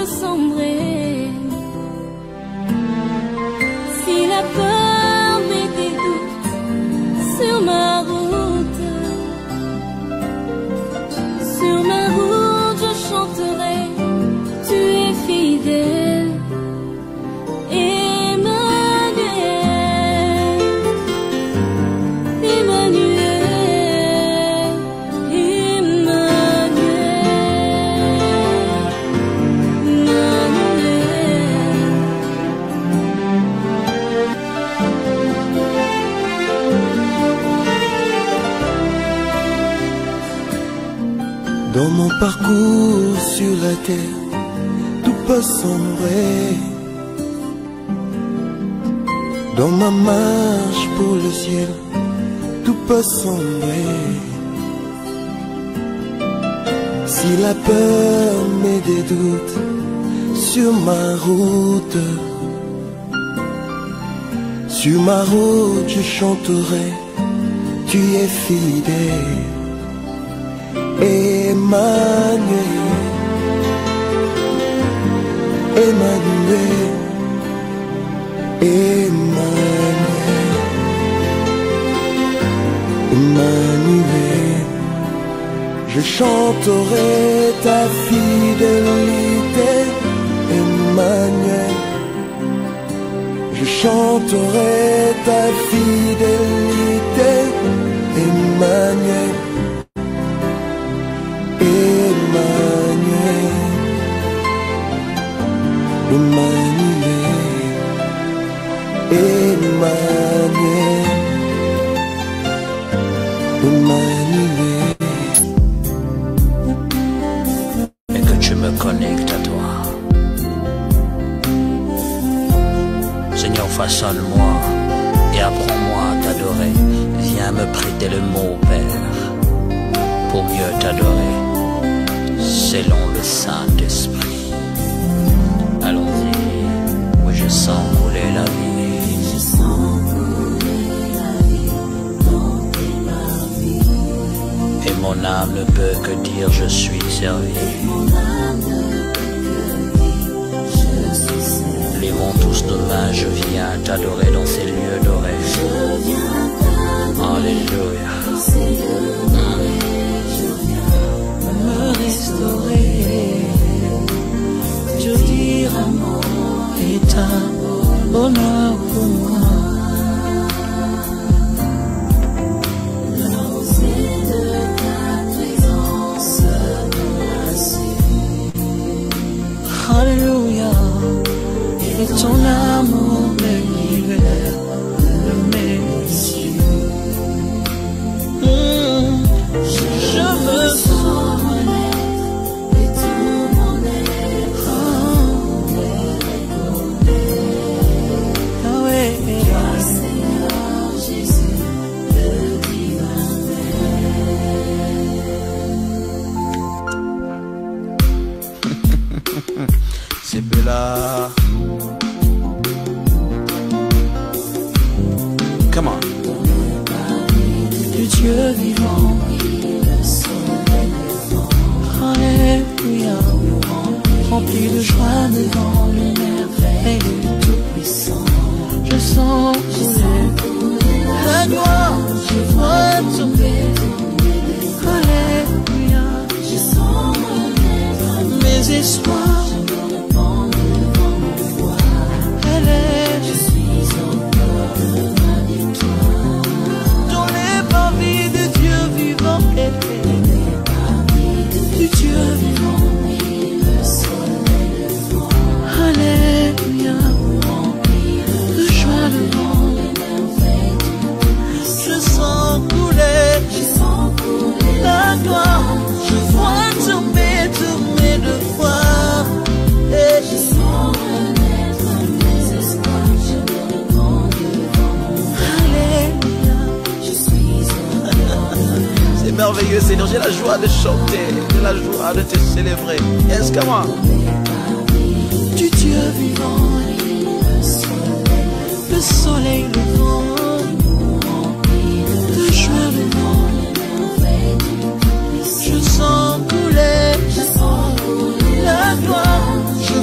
peut sombrer, si la peur met des doutes sur ma route, je chanterai, tu es fidèle. Emmanuel, Emmanuel, Dans mon parcours sur la terre, tout peut sombrer. Dans ma marche pour le ciel, tout peut sombrer. Si la peur met des doutes sur ma route, je chanterai, tu es fidèle. Emmanuel, Emmanuel, Emmanuel, Emmanuel. Je chanterai ta fidélité, Emmanuel. Je chanterai ta fidélité, Emmanuel. Emmanuel, Emmanuel, Emmanuel, Emmanuel. Et que tu me connectes à toi. Seigneur, façonne-moi et apprends-moi à t'adorer. Viens me prêter le mot, Père, pour mieux t'adorer, selon le Saint-Esprit. Allons-y, oui, je sens couler la vie. Je sens couler la vie dans tes mains. Et mon âme ne peut que dire je suis servi. Mon âme ne peut que dire je suis servi. Levons tous nos mains, je viens t'adorer dans ces lieux dorés. Je viens t'adorer Alléluia. dans ces lieux dorés. Me restaurer, te dire un mot est un bonheur pour moi. La rosée de ta présence me rassure. Alléluia. Et ton amour me libère de mes blessures. Je me sens Et tout mon être me reconnaît. ah ouais. Toi, Seigneur Jésus, le divin Père. C'est Bella. Come on. Du Dieu vivant, Le soleil levant, alléluia, rempli de joie devant le merveille du Tout-Puissant. Je sens couler la gloire, je vois tomber, alléluia, je sens renaître, mes espoirs, je me répands devant mon voile. elle Je est suis encore de ma victoire. dans les parvis de Dieu vivant, elle est du Dieu vivant, Le soleil levant, alléluia, de joie devant. les merveilles du Tout-Puissant. Je sens couler la gloire, je vois tomber tous mes devoirs. Et Je sens renaître mes espoirs, je me répands devant mon voile. alléluia, Je suis encore de C'est merveilleux, Seigneur. J'ai la joie de chanter, j'ai la joie de te célébrer. Yes, come on. du Dieu vivant, le soleil levant, de joie devant. Je sens couler la gloire, je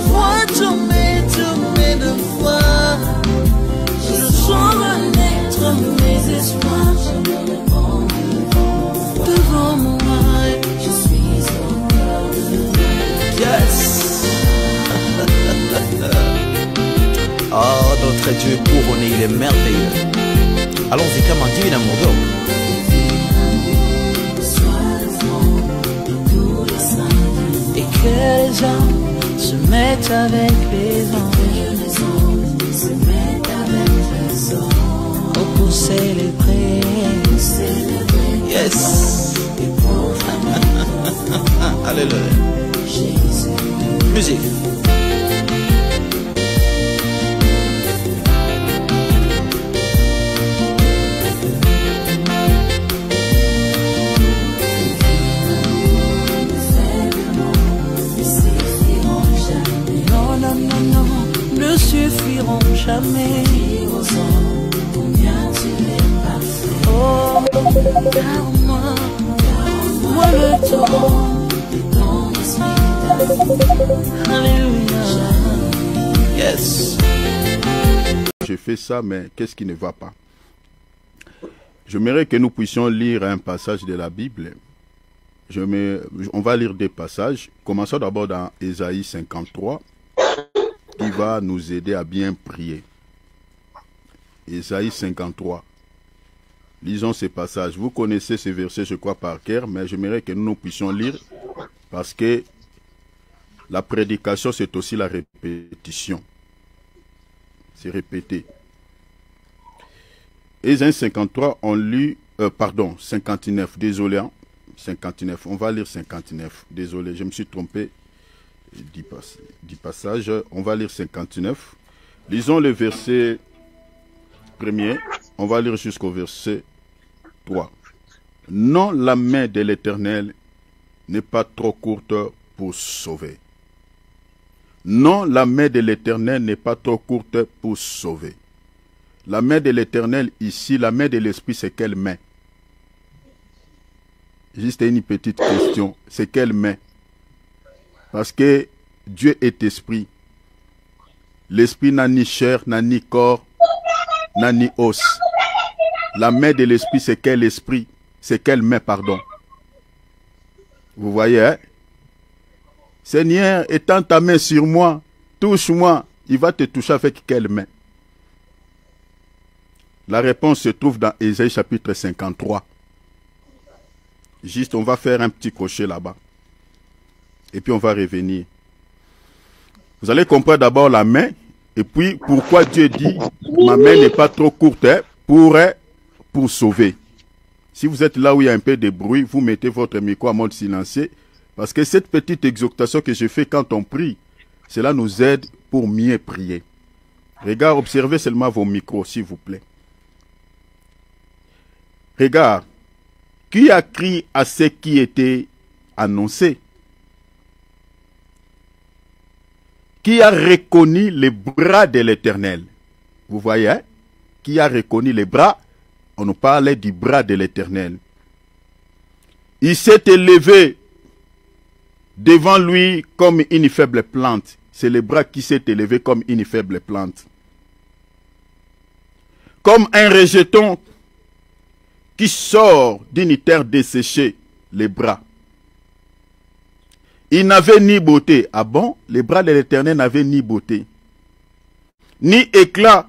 Dieu est couronné, il est merveilleux. Allons-y, comme un divin amour. Go. Et que les hommes se mettent avec les anges, oh, pour célébrer. Yes. Alléluia. Musique. Non, non, non, non, ne suffiront jamais. Oh, car moi le temps. Alléluia. Yes. J'ai fait ça, mais qu'est-ce qui ne va pas? J'aimerais que nous puissions lire un passage de la Bible. On va lire des passages. Commençons d'abord dans Ésaïe 53, qui va nous aider à bien prier. Ésaïe 53. Lisons ces passages. Vous connaissez ces versets, je crois, par cœur, mais j'aimerais que nous puissions lire, parce que la prédication, c'est aussi la répétition. C'est répété. Ésaïe 53, on lit, 59, désolé, hein, 59, on va lire 59, désolé, je me suis trompé, 10 passages, on va lire 59. Lisons le verset premier, on va lire jusqu'au verset 3. Non, la main de l'Éternel n'est pas trop courte pour sauver. Non, la main de l'Éternel n'est pas trop courte pour sauver. La main de l'Éternel ici, la main de l'Esprit, c'est quelle main? Juste une petite question, c'est quelle main? Parce que Dieu est esprit. L'esprit n'a ni chair, n'a ni corps, n'a ni os. La main de l'esprit, c'est quel esprit? C'est quelle main, pardon? Vous voyez, hein? Seigneur, étends ta main sur moi, touche-moi. Il va te toucher avec quelle main? La réponse se trouve dans Ésaïe chapitre 53. Juste, on va faire un petit crochet là-bas. Et puis on va revenir. Vous allez comprendre d'abord la main. Et puis, pourquoi Dieu dit, ma main n'est pas trop courte pour sauver. Si vous êtes là où il y a un peu de bruit, vous mettez votre micro en mode silencieux. Parce que cette petite exhortation que je fais quand on prie, cela nous aide pour mieux prier. Regarde, observez seulement vos micros, s'il vous plaît. Regarde, qui a crié à ce qui était annoncé? Qui a reconnu les bras de l'Éternel? Vous voyez, hein? Qui a reconnu les bras? On nous parlait du bras de l'Éternel. Il s'est élevé devant lui comme une faible plante. C'est le bras qui s'est élevé comme une faible plante. Comme un rejeton qui sort d'une terre desséchée, les bras. Il n'avait ni beauté. Ah bon? Les bras de l'Éternel n'avaient ni beauté, ni éclat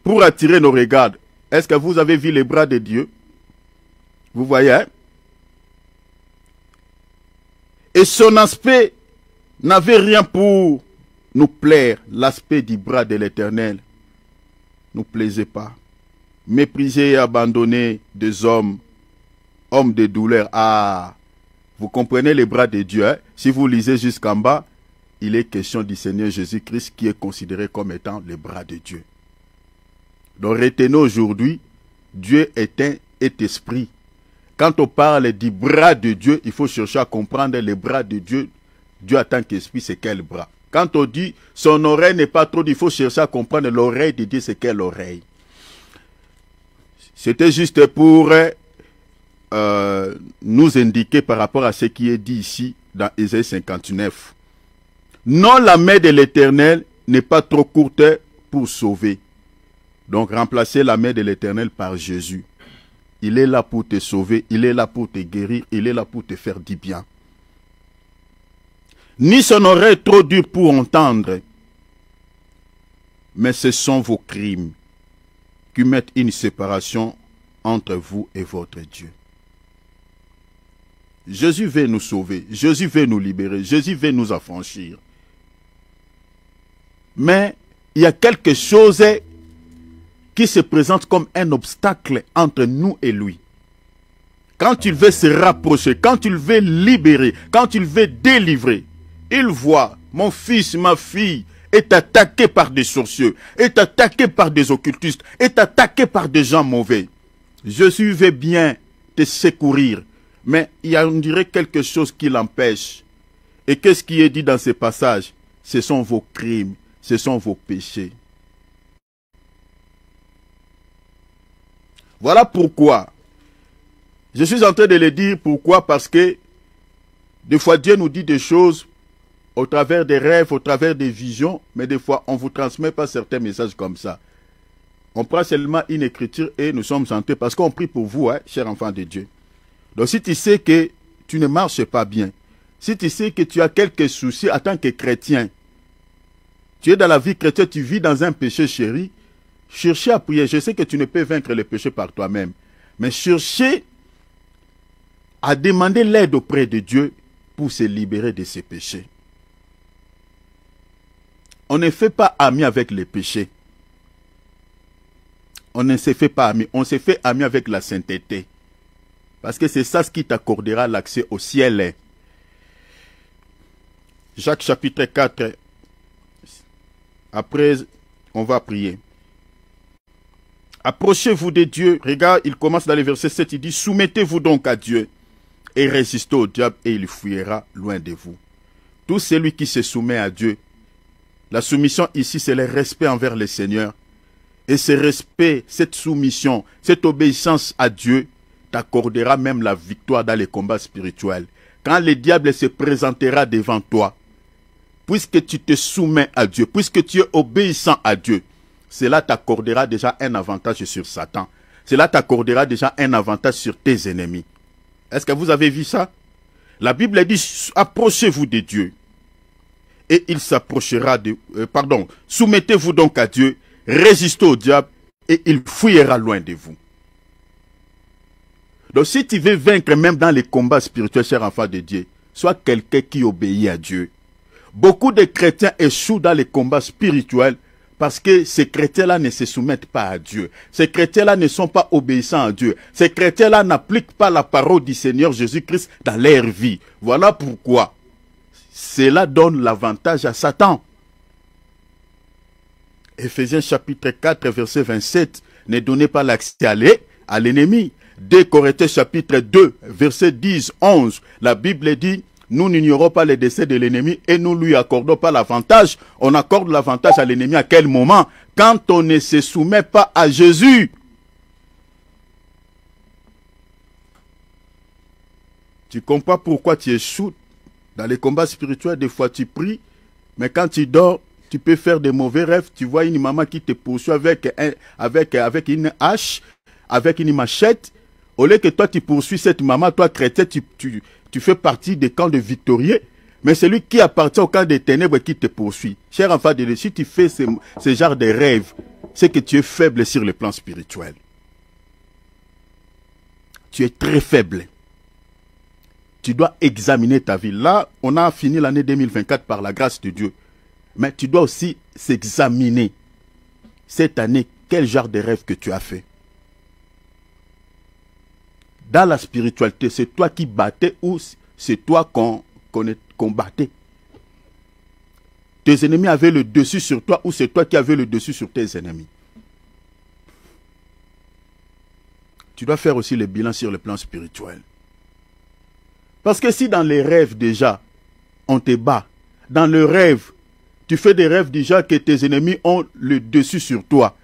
pour attirer nos regards. Est-ce que vous avez vu les bras de Dieu? Vous voyez, hein? Et son aspect n'avait rien pour nous plaire. L'aspect du bras de l'Éternel ne nous plaisait pas. Méprisé et abandonné des hommes, hommes de douleur. Ah, vous comprenez les bras de Dieu, hein? Si vous lisez jusqu'en bas, il est question du Seigneur Jésus-Christ qui est considéré comme étant le bras de Dieu. Donc retenez aujourd'hui, Dieu est esprit. Quand on parle du bras de Dieu, il faut chercher à comprendre les bras de Dieu. Dieu en tant qu'esprit, c'est quel bras? Quand on dit son oreille n'est pas trop, il faut chercher à comprendre l'oreille de Dieu, c'est quelle oreille? C'était juste pour nous indiquer par rapport à ce qui est dit ici dans Ésaïe 59. Non, la main de l'Éternel n'est pas trop courte pour sauver. Donc remplacer la main de l'Éternel par Jésus. Il est là pour te sauver, il est là pour te guérir, il est là pour te faire du bien. Ni son oreille trop dure pour entendre. mais ce sont vos crimes qui mettent une séparation entre vous et votre Dieu. Jésus veut nous sauver, Jésus veut nous libérer, Jésus veut nous affranchir. Mais il y a quelque chose qui se présente comme un obstacle entre nous et lui. Quand il veut se rapprocher, quand il veut libérer, quand il veut délivrer, il voit, mon fils, ma fille, est attaqué par des sorciers, est attaqué par des occultistes, est attaqué par des gens mauvais. Jésus veut bien te secourir, mais il y a, on dirait, quelque chose qui l'empêche. Et qu'est-ce qui est dit dans ces passages? Ce sont vos crimes, ce sont vos péchés. Voilà pourquoi. Je suis en train de le dire. Pourquoi? Parce que des fois Dieu nous dit des choses au travers des rêves, au travers des visions, mais des fois on ne vous transmet pas certains messages comme ça. On prend seulement une écriture et nous sommes santés parce qu'on prie pour vous, hein, chers enfants de Dieu. Donc si tu sais que tu ne marches pas bien, si tu sais que tu as quelques soucis en tant que chrétien, tu es dans la vie chrétienne, tu vis dans un péché chéri, cherchez à prier. Je sais que tu ne peux vaincre le péché par toi-même, mais cherchez à demander l'aide auprès de Dieu pour se libérer de ses péchés. On ne fait pas ami avec les péchés. On ne se fait pas ami. On se fait ami avec la sainteté. Parce que c'est ça ce qui t'accordera l'accès au ciel. Jacques chapitre 4. Après, on va prier. Approchez-vous de Dieu. Regarde, il commence dans le verset 7. Il dit, soumettez-vous donc à Dieu et résistez au diable et il fuira loin de vous. Tout celui qui se soumet à Dieu, la soumission ici, c'est le respect envers le Seigneur. Et ce respect, cette soumission, cette obéissance à Dieu t'accordera même la victoire dans les combats spirituels. Quand le diable se présentera devant toi, puisque tu te soumets à Dieu, puisque tu es obéissant à Dieu, cela t'accordera déjà un avantage sur Satan. Cela t'accordera déjà un avantage sur tes ennemis. Est-ce que vous avez vu ça? La Bible dit, approchez-vous de Dieu. Et il s'approchera de... soumettez-vous donc à Dieu, résistez au diable, et il fuira loin de vous. Donc si tu veux vaincre même dans les combats spirituels, cher enfant de Dieu, sois quelqu'un qui obéit à Dieu. Beaucoup de chrétiens échouent dans les combats spirituels parce que ces chrétiens-là ne se soumettent pas à Dieu. Ces chrétiens-là ne sont pas obéissants à Dieu. Ces chrétiens-là n'appliquent pas la parole du Seigneur Jésus-Christ dans leur vie. Voilà pourquoi cela donne l'avantage à Satan. Éphésiens chapitre 4, verset 27. Ne donnez pas l'accès à l'ennemi. 2 Corinthiens chapitre 2, verset 10, 11. La Bible dit, nous n'ignorons pas les décès de l'ennemi et nous lui accordons pas l'avantage. On accorde l'avantage à l'ennemi à quel moment? Quand on ne se soumet pas à Jésus. Tu comprends pourquoi tu échoues dans les combats spirituels. Des fois tu pries, mais quand tu dors, tu peux faire des mauvais rêves. Tu vois une maman qui te poursuit avec une hache, avec une machette. Au lieu que toi tu poursuis cette maman, toi chrétien, tu fais partie des camps de victorieux. Mais celui qui appartient au camp des ténèbres qui te poursuit. Cher enfant de Dieu, si tu fais ce genre de rêves, c'est que tu es faible sur le plan spirituel. Tu es très faible. Tu dois examiner ta vie. Là, on a fini l'année 2024 par la grâce de Dieu. Mais tu dois aussi s'examiner. Cette année, quel genre de rêve que tu as fait? Dans la spiritualité, c'est toi qui battais ou c'est toi qu'on battait? Tes ennemis avaient le dessus sur toi ou c'est toi qui avais le dessus sur tes ennemis? Tu dois faire aussi le bilan sur le plan spirituel. Parce que si dans les rêves déjà, on te bat, dans le rêve, tu fais des rêves déjà que tes ennemis ont le dessus sur toi.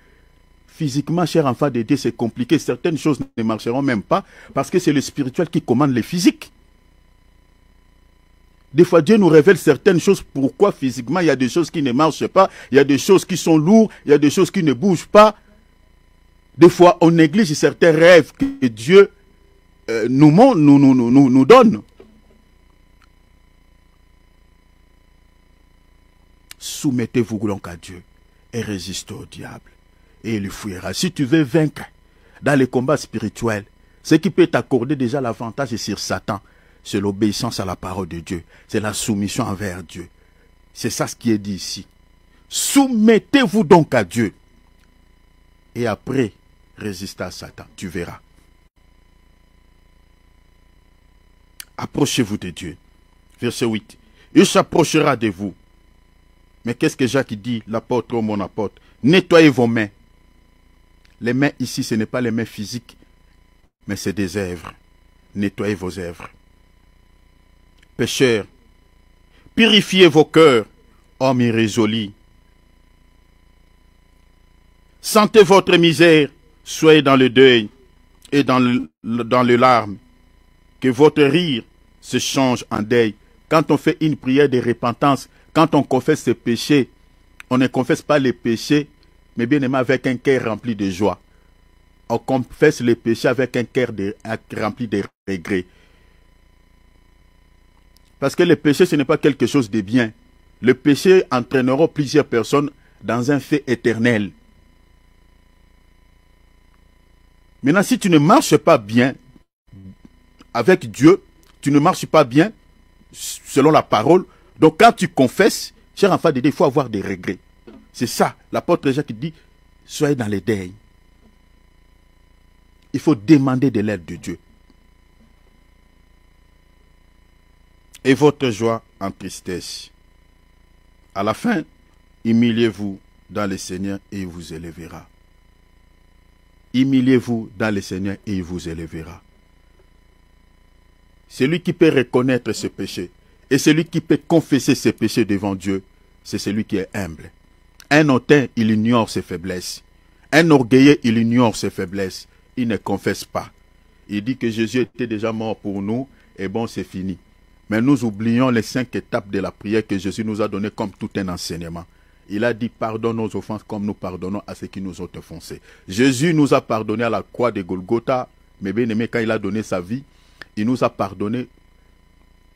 Physiquement, cher enfant de Dieu, c'est compliqué. Certaines choses ne marcheront même pas parce que c'est le spirituel qui commande les physiques. Des fois, Dieu nous révèle certaines choses. Pourquoi physiquement, il y a des choses qui ne marchent pas. Il y a des choses qui sont lourdes. Il y a des choses qui ne bougent pas. Des fois, on néglige certains rêves que Dieu nous donne. Soumettez-vous donc à Dieu. et résiste au diable. Et il fuira. Si tu veux vaincre dans les combats spirituels, ce qui peut t'accorder déjà l'avantage sur Satan, c'est l'obéissance à la parole de Dieu. C'est la soumission envers Dieu. C'est ça ce qui est dit ici. Soumettez-vous donc à Dieu. Et après, résistez à Satan. Tu verras. Approchez-vous de Dieu. Verset 8. Il s'approchera de vous. Mais qu'est-ce que Jacques dit, l'apôtre ou mon apôtre? Nettoyez vos mains. Les mains ici, ce n'est pas les mains physiques, mais c'est des œuvres. Nettoyez vos œuvres. Pécheurs, purifiez vos cœurs, hommes irrésolus. Sentez votre misère, soyez dans le deuil et dans le larme. Que votre rire se change en deuil. Quand on fait une prière de repentance, quand on confesse ses péchés, on ne confesse pas les péchés, mais bien aimé avec un cœur rempli de joie. On confesse les péchés avec un cœur rempli de regrets. Parce que le péché, ce n'est pas quelque chose de bien. Le péché entraînera plusieurs personnes dans un fait éternel. Maintenant, si tu ne marches pas bien avec Dieu, tu ne marches pas bien selon la parole. Donc quand tu confesses, cher enfant de Dieu, il faut avoir des regrets. C'est ça, l'apôtre Jacques dit, soyez dans les deuils. Il faut demander de l'aide de Dieu. Et votre joie en tristesse. À la fin, humiliez-vous dans le Seigneur et il vous élèvera. Humiliez-vous dans le Seigneur et il vous élèvera. Celui qui peut reconnaître ses péchés et celui qui peut confesser ses péchés devant Dieu, c'est celui qui est humble. Un hautain, il ignore ses faiblesses. Un orgueilleux, il ignore ses faiblesses. Il ne confesse pas. Il dit que Jésus était déjà mort pour nous et bon, c'est fini. Mais nous oublions les 5 étapes de la prière que Jésus nous a données comme tout un enseignement. Il a dit, pardonne nos offenses comme nous pardonnons à ceux qui nous ont offensés. Jésus nous a pardonné à la croix de Golgotha, mais bien aimé, quand il a donné sa vie, il nous a pardonné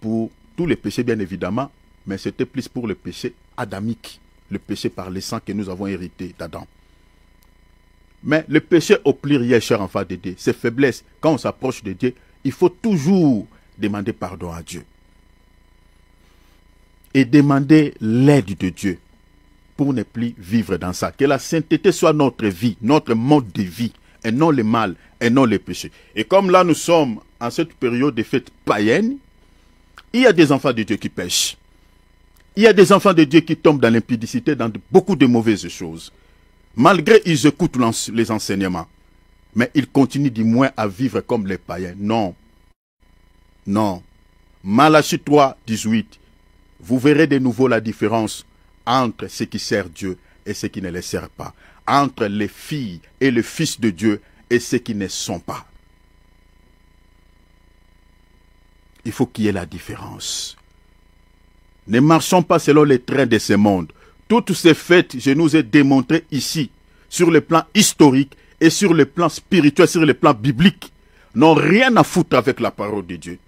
pour tous les péchés, bien évidemment, mais c'était plus pour le péché adamique, le péché par le sang que nous avons hérité d'Adam. Mais le péché au pluriel, cher enfant de Dieu, ses faiblesses, quand on s'approche de Dieu, il faut toujours demander pardon à Dieu. Et demander l'aide de Dieu pour ne plus vivre dans ça. Que la sainteté soit notre vie, notre mode de vie, et non le mal, et non le péché. Et comme là nous sommes en cette période de fête païenne, il y a des enfants de Dieu qui pêchent. Il y a des enfants de Dieu qui tombent dans l'impudicité, dans beaucoup de mauvaises choses. Malgré ils écoutent les enseignements, mais ils continuent du moins à vivre comme les païens. Non. Non. Malachie 3, 18. Vous verrez de nouveau la différence entre ce qui sert Dieu et ce qui ne le sert pas. Entre les filles et le fils de Dieu et ceux qui ne sont pas. Il faut qu'il y ait la différence. Ne marchons pas selon les trains de ce monde. Toutes ces fêtes, je nous ai démontré ici, sur le plan historique et sur le plan spirituel, sur le plan biblique, n'ont rien à foutre avec la parole de Dieu.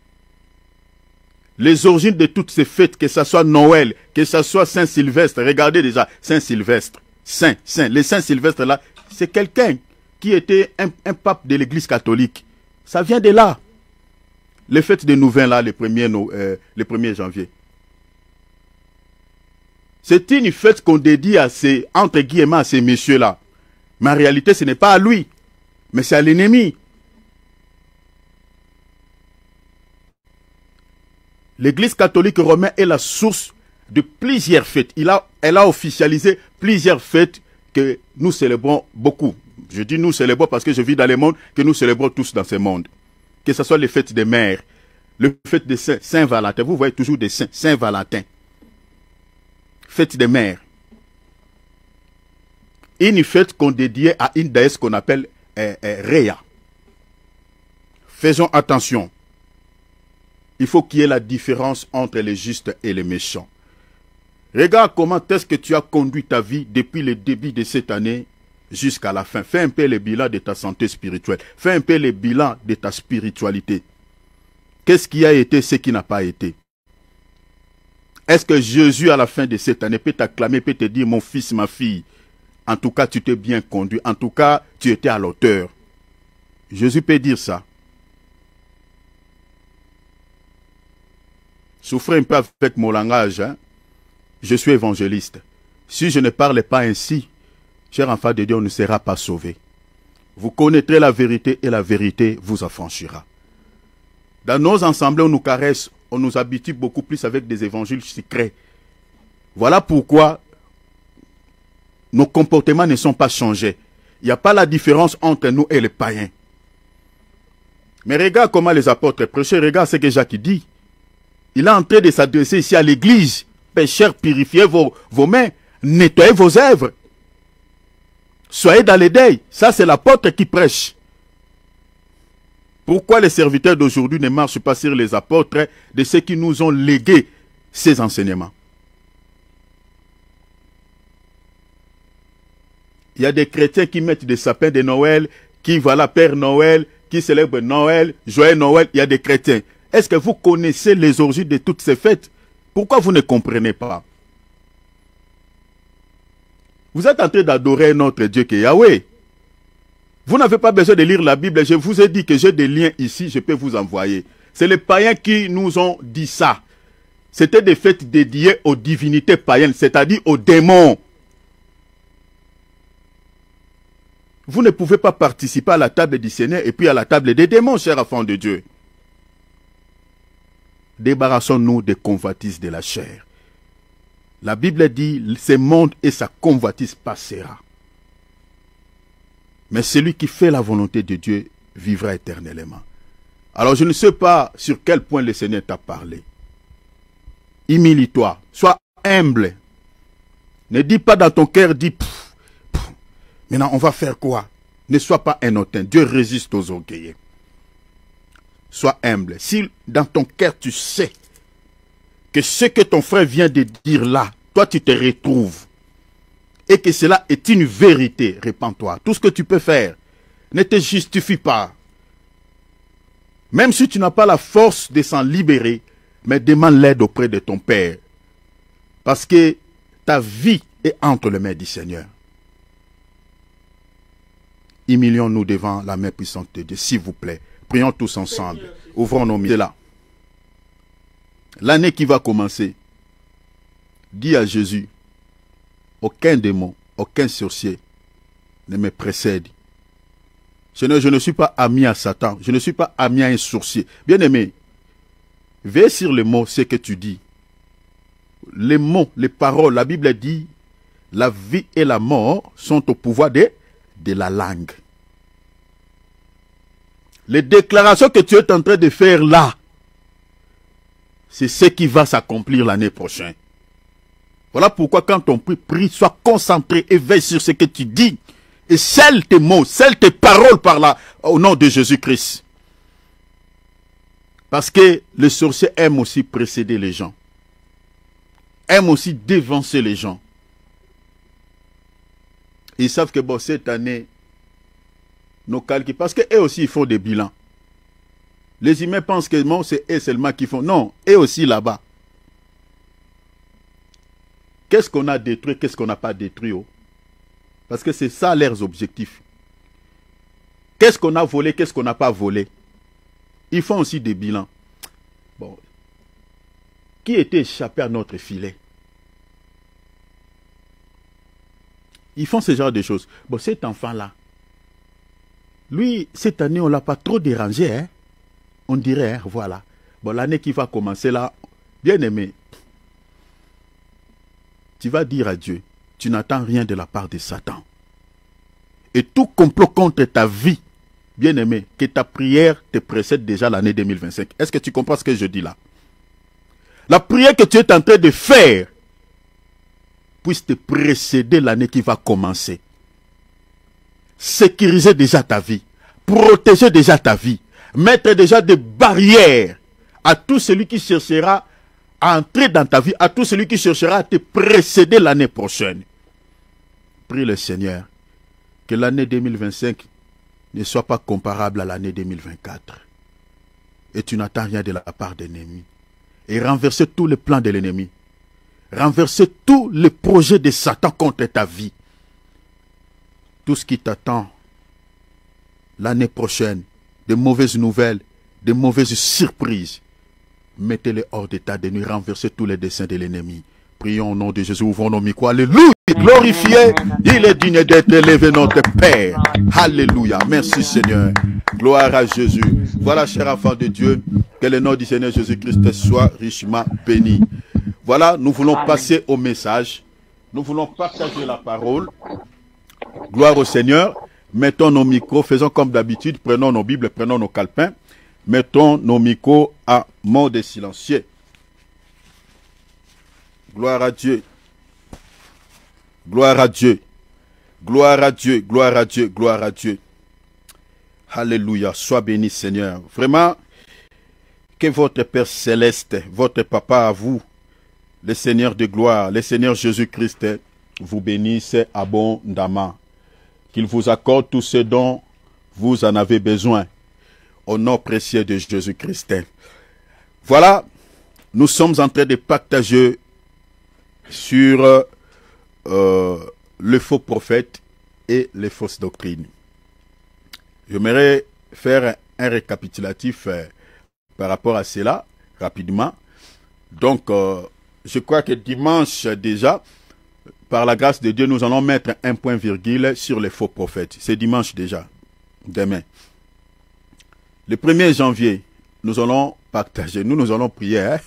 Les origines de toutes ces fêtes, que ce soit Noël, que ce soit Saint-Sylvestre, regardez déjà, Saint-Sylvestre, les Saint-Sylvestre là, c'est quelqu'un qui était un pape de l'église catholique. Ça vient de là. Les fêtes de Nouvel là, le 1er janvier. C'est une fête qu'on dédie à ces, entre guillemets, à ces messieurs-là. Mais en réalité, ce n'est pas à lui, mais c'est à l'ennemi. L'Église catholique romaine est la source de plusieurs fêtes. Elle a officialisé plusieurs fêtes que nous célébrons beaucoup. Je dis nous célébrons parce que je vis dans le monde, que nous célébrons tous dans ce monde. Que ce soit les fêtes des mères, les fêtes de Saint-Valentin. Vous voyez toujours des saints, Saint-Valentin. Fête des mères. Une fête qu'on dédiait à une déesse qu'on appelle Rhea. Faisons attention. Il faut qu'il y ait la différence entre les justes et les méchants. Regarde comment est-ce que tu as conduit ta vie depuis le début de cette année jusqu'à la fin. Fais un peu le bilan de ta santé spirituelle. Fais un peu le bilan de ta spiritualité. Qu'est-ce qui a été, ce qui n'a pas été? Est-ce que Jésus, à la fin de cette année, peut t'acclamer, peut te dire, mon fils, ma fille, En tout cas, tu t'es bien conduit. En tout cas, tu étais à l'auteur. Jésus peut dire ça. Souffrez un peu avec mon langage. Hein? Je suis évangéliste. Si je ne parle pas ainsi, cher enfant de Dieu, on ne sera pas sauvé. Vous connaîtrez la vérité et la vérité vous affranchira. Dans nos assemblées, on nous caresse, on nous habitue beaucoup plus avec des évangiles secrets. Voilà pourquoi nos comportements ne sont pas changés. Il n'y a pas la différence entre nous et les païens. Mais regarde comment les apôtres prêchaient, regarde ce que Jacques dit. Il est en train de s'adresser ici à l'église. Pécheurs, purifiez vos mains, nettoyez vos œuvres. Soyez dans les deuils. Ça, c'est l'apôtre qui prêche. Pourquoi les serviteurs d'aujourd'hui ne marchent pas sur les apôtres de ceux qui nous ont légué ces enseignements? Il y a des chrétiens qui mettent des sapins de Noël, qui voilà Père Noël, qui célèbrent Noël, joyeux Noël. Il y a des chrétiens. Est-ce que vous connaissez les origines de toutes ces fêtes? Pourquoi vous ne comprenez pas? Vous êtes en train d'adorer notre Dieu qui est Yahweh. Vous n'avez pas besoin de lire la Bible. Je vous ai dit que j'ai des liens ici, je peux vous envoyer. C'est les païens qui nous ont dit ça. C'était des fêtes dédiées aux divinités païennes, c'est-à-dire aux démons. Vous ne pouvez pas participer à la table du Seigneur et puis à la table des démons, chers enfants de Dieu. Débarrassons-nous des convoitises de la chair. La Bible dit, ce monde et sa convoitise passera. Mais celui qui fait la volonté de Dieu vivra éternellement. Alors je ne sais pas sur quel point le Seigneur t'a parlé. Humilie-toi, sois humble. Ne dis pas dans ton cœur, dis, maintenant on va faire quoi? Ne sois pas un hautain, Dieu résiste aux orgueilleux. Sois humble. Si dans ton cœur tu sais que ce que ton frère vient de dire là, toi tu te retrouves, et que cela est une vérité, répands-toi. Tout ce que tu peux faire, ne te justifie pas. Même si tu n'as pas la force de s'en libérer, mais demande l'aide auprès de ton Père. Parce que ta vie est entre les mains du Seigneur. Humilions-nous devant la main puissante de Dieu, s'il vous plaît. Prions tous ensemble. Ouvrons nos yeux là. L'année qui va commencer, dis à Jésus, aucun démon, aucun sorcier ne me précède. Seigneur, je ne suis pas ami à Satan, je ne suis pas ami à un sorcier. Bien-aimé, veille sur les mots, ce que tu dis. Les mots, les paroles, la Bible dit, la vie et la mort sont au pouvoir de la langue. Les déclarations que tu es en train de faire là, c'est ce qui va s'accomplir l'année prochaine. Voilà pourquoi quand on prie, sois concentré et veille sur ce que tu dis. Et scelle tes mots, scelle tes paroles par là, au nom de Jésus-Christ. Parce que le sorcier aime aussi précéder les gens. Aime aussi dévancer les gens. Ils savent que bon, cette année, nos calculs, parce qu'eux aussi ils font des bilans. Les humains pensent que non, c'est eux seulement qui font. Non, eux aussi là-bas. Qu'est-ce qu'on a détruit, qu'est-ce qu'on n'a pas détruit? Oh? Parce que c'est ça leurs objectifs. Qu'est-ce qu'on a volé, qu'est-ce qu'on n'a pas volé? Ils font aussi des bilans. Bon. Qui était échappé à notre filet? Ils font ce genre de choses. Bon, cet enfant-là, lui, cette année, on ne l'a pas trop dérangé, hein? On dirait, hein, voilà. Bon, l'année qui va commencer là, bien aimé, tu vas dire à Dieu, tu n'attends rien de la part de Satan. Et tout complot contre ta vie, bien aimé, que ta prière te précède déjà l'année 2025. Est-ce que tu comprends ce que je dis là? La prière que tu es en train de faire puisse te précéder l'année qui va commencer. Sécuriser déjà ta vie, protéger déjà ta vie, mettre déjà des barrières à tout celui qui cherchera à entrer dans ta vie, à tout celui qui cherchera à te précéder l'année prochaine. Prie le Seigneur que l'année 2025 ne soit pas comparable à l'année 2024. Et tu n'attends rien de la part de l'ennemi. Et renverser tous les plans de l'ennemi. Renverser tous les projets de Satan contre ta vie. tout ce qui t'attend l'année prochaine, de mauvaises nouvelles, de mauvaises surprises, mettez-les hors d'état de nuit, renverser tous les desseins de l'ennemi. Prions au nom de Jésus, ouvrons nos micros. Alléluia. Glorifié, il est digne d'être élevé, notre Père. Alléluia. Merci Seigneur. Gloire à Jésus. Voilà, chers enfants de Dieu, que le nom du Seigneur Jésus-Christ soit richement béni. Voilà, nous voulons passer au message. Nous voulons partager la parole. Gloire au Seigneur. Mettons nos micros, faisons comme d'habitude, prenons nos Bibles, prenons nos calepins. Mettons nos micros à mode silencieux. Gloire à Dieu. Gloire à Dieu. Gloire à Dieu. Gloire à Dieu. Gloire à Dieu. Alléluia. Sois béni, Seigneur. Vraiment, que votre Père céleste, votre Papa à vous, le Seigneur de gloire, le Seigneur Jésus-Christ, vous bénisse abondamment. Qu'il vous accorde tout ce dont vous en avez besoin. Au nom précieux de Jésus-Christ. Voilà, nous sommes en train de partager sur le faux prophète et les fausses doctrines. J'aimerais faire un récapitulatif par rapport à cela, rapidement. Donc, je crois que dimanche déjà, par la grâce de Dieu, nous allons mettre un point virgule sur les faux prophètes. C'est dimanche déjà, demain. Le 1er janvier, nous allons partager, nous allons prier. Hein?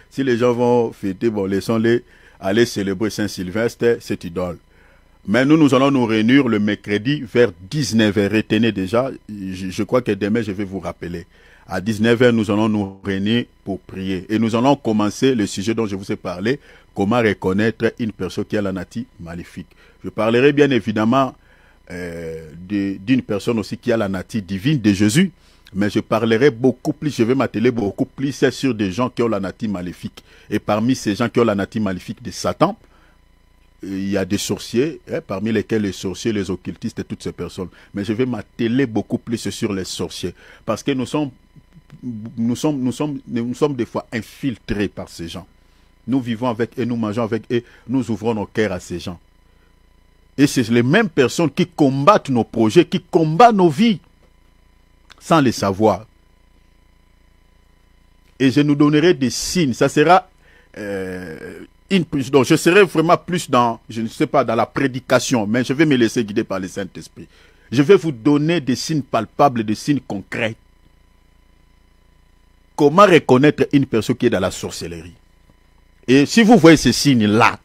Si les gens vont fêter, bon, laissons-les aller célébrer Saint-Sylvestre, cette idole. Mais nous allons nous réunir le mercredi vers 19h. Retenez déjà, je crois que demain, je vais vous rappeler. À 19h, nous allons nous réunir pour prier. Et nous allons commencer le sujet dont je vous ai parlé, comment reconnaître une personne qui a la nature maléfique. Je parlerai bien évidemment d'une personne aussi qui a la nature divine de Jésus, mais je parlerai beaucoup plus, je vais m'atteler beaucoup plus sur des gens qui ont la nature maléfique. Et parmi ces gens qui ont la nature maléfique de Satan, il y a des sorciers, parmi lesquels les sorciers, les occultistes et toutes ces personnes. Mais je vais m'atteler beaucoup plus sur les sorciers. Parce que nous sommes des fois infiltrés par ces gens. Nous vivons avec et nous mangeons avec et nous ouvrons nos cœurs à ces gens. Et c'est les mêmes personnes qui combattent nos projets, qui combattent nos vies, sans les savoir. Et je nous donnerai des signes. Ça sera donc je serai vraiment plus dans, je ne sais pas, dans la prédication, mais je vais me laisser guider par le Saint-Esprit. Je vais vous donner des signes palpables, des signes concrets. Comment reconnaître une personne qui est dans la sorcellerie? Et si vous voyez ces signes-là,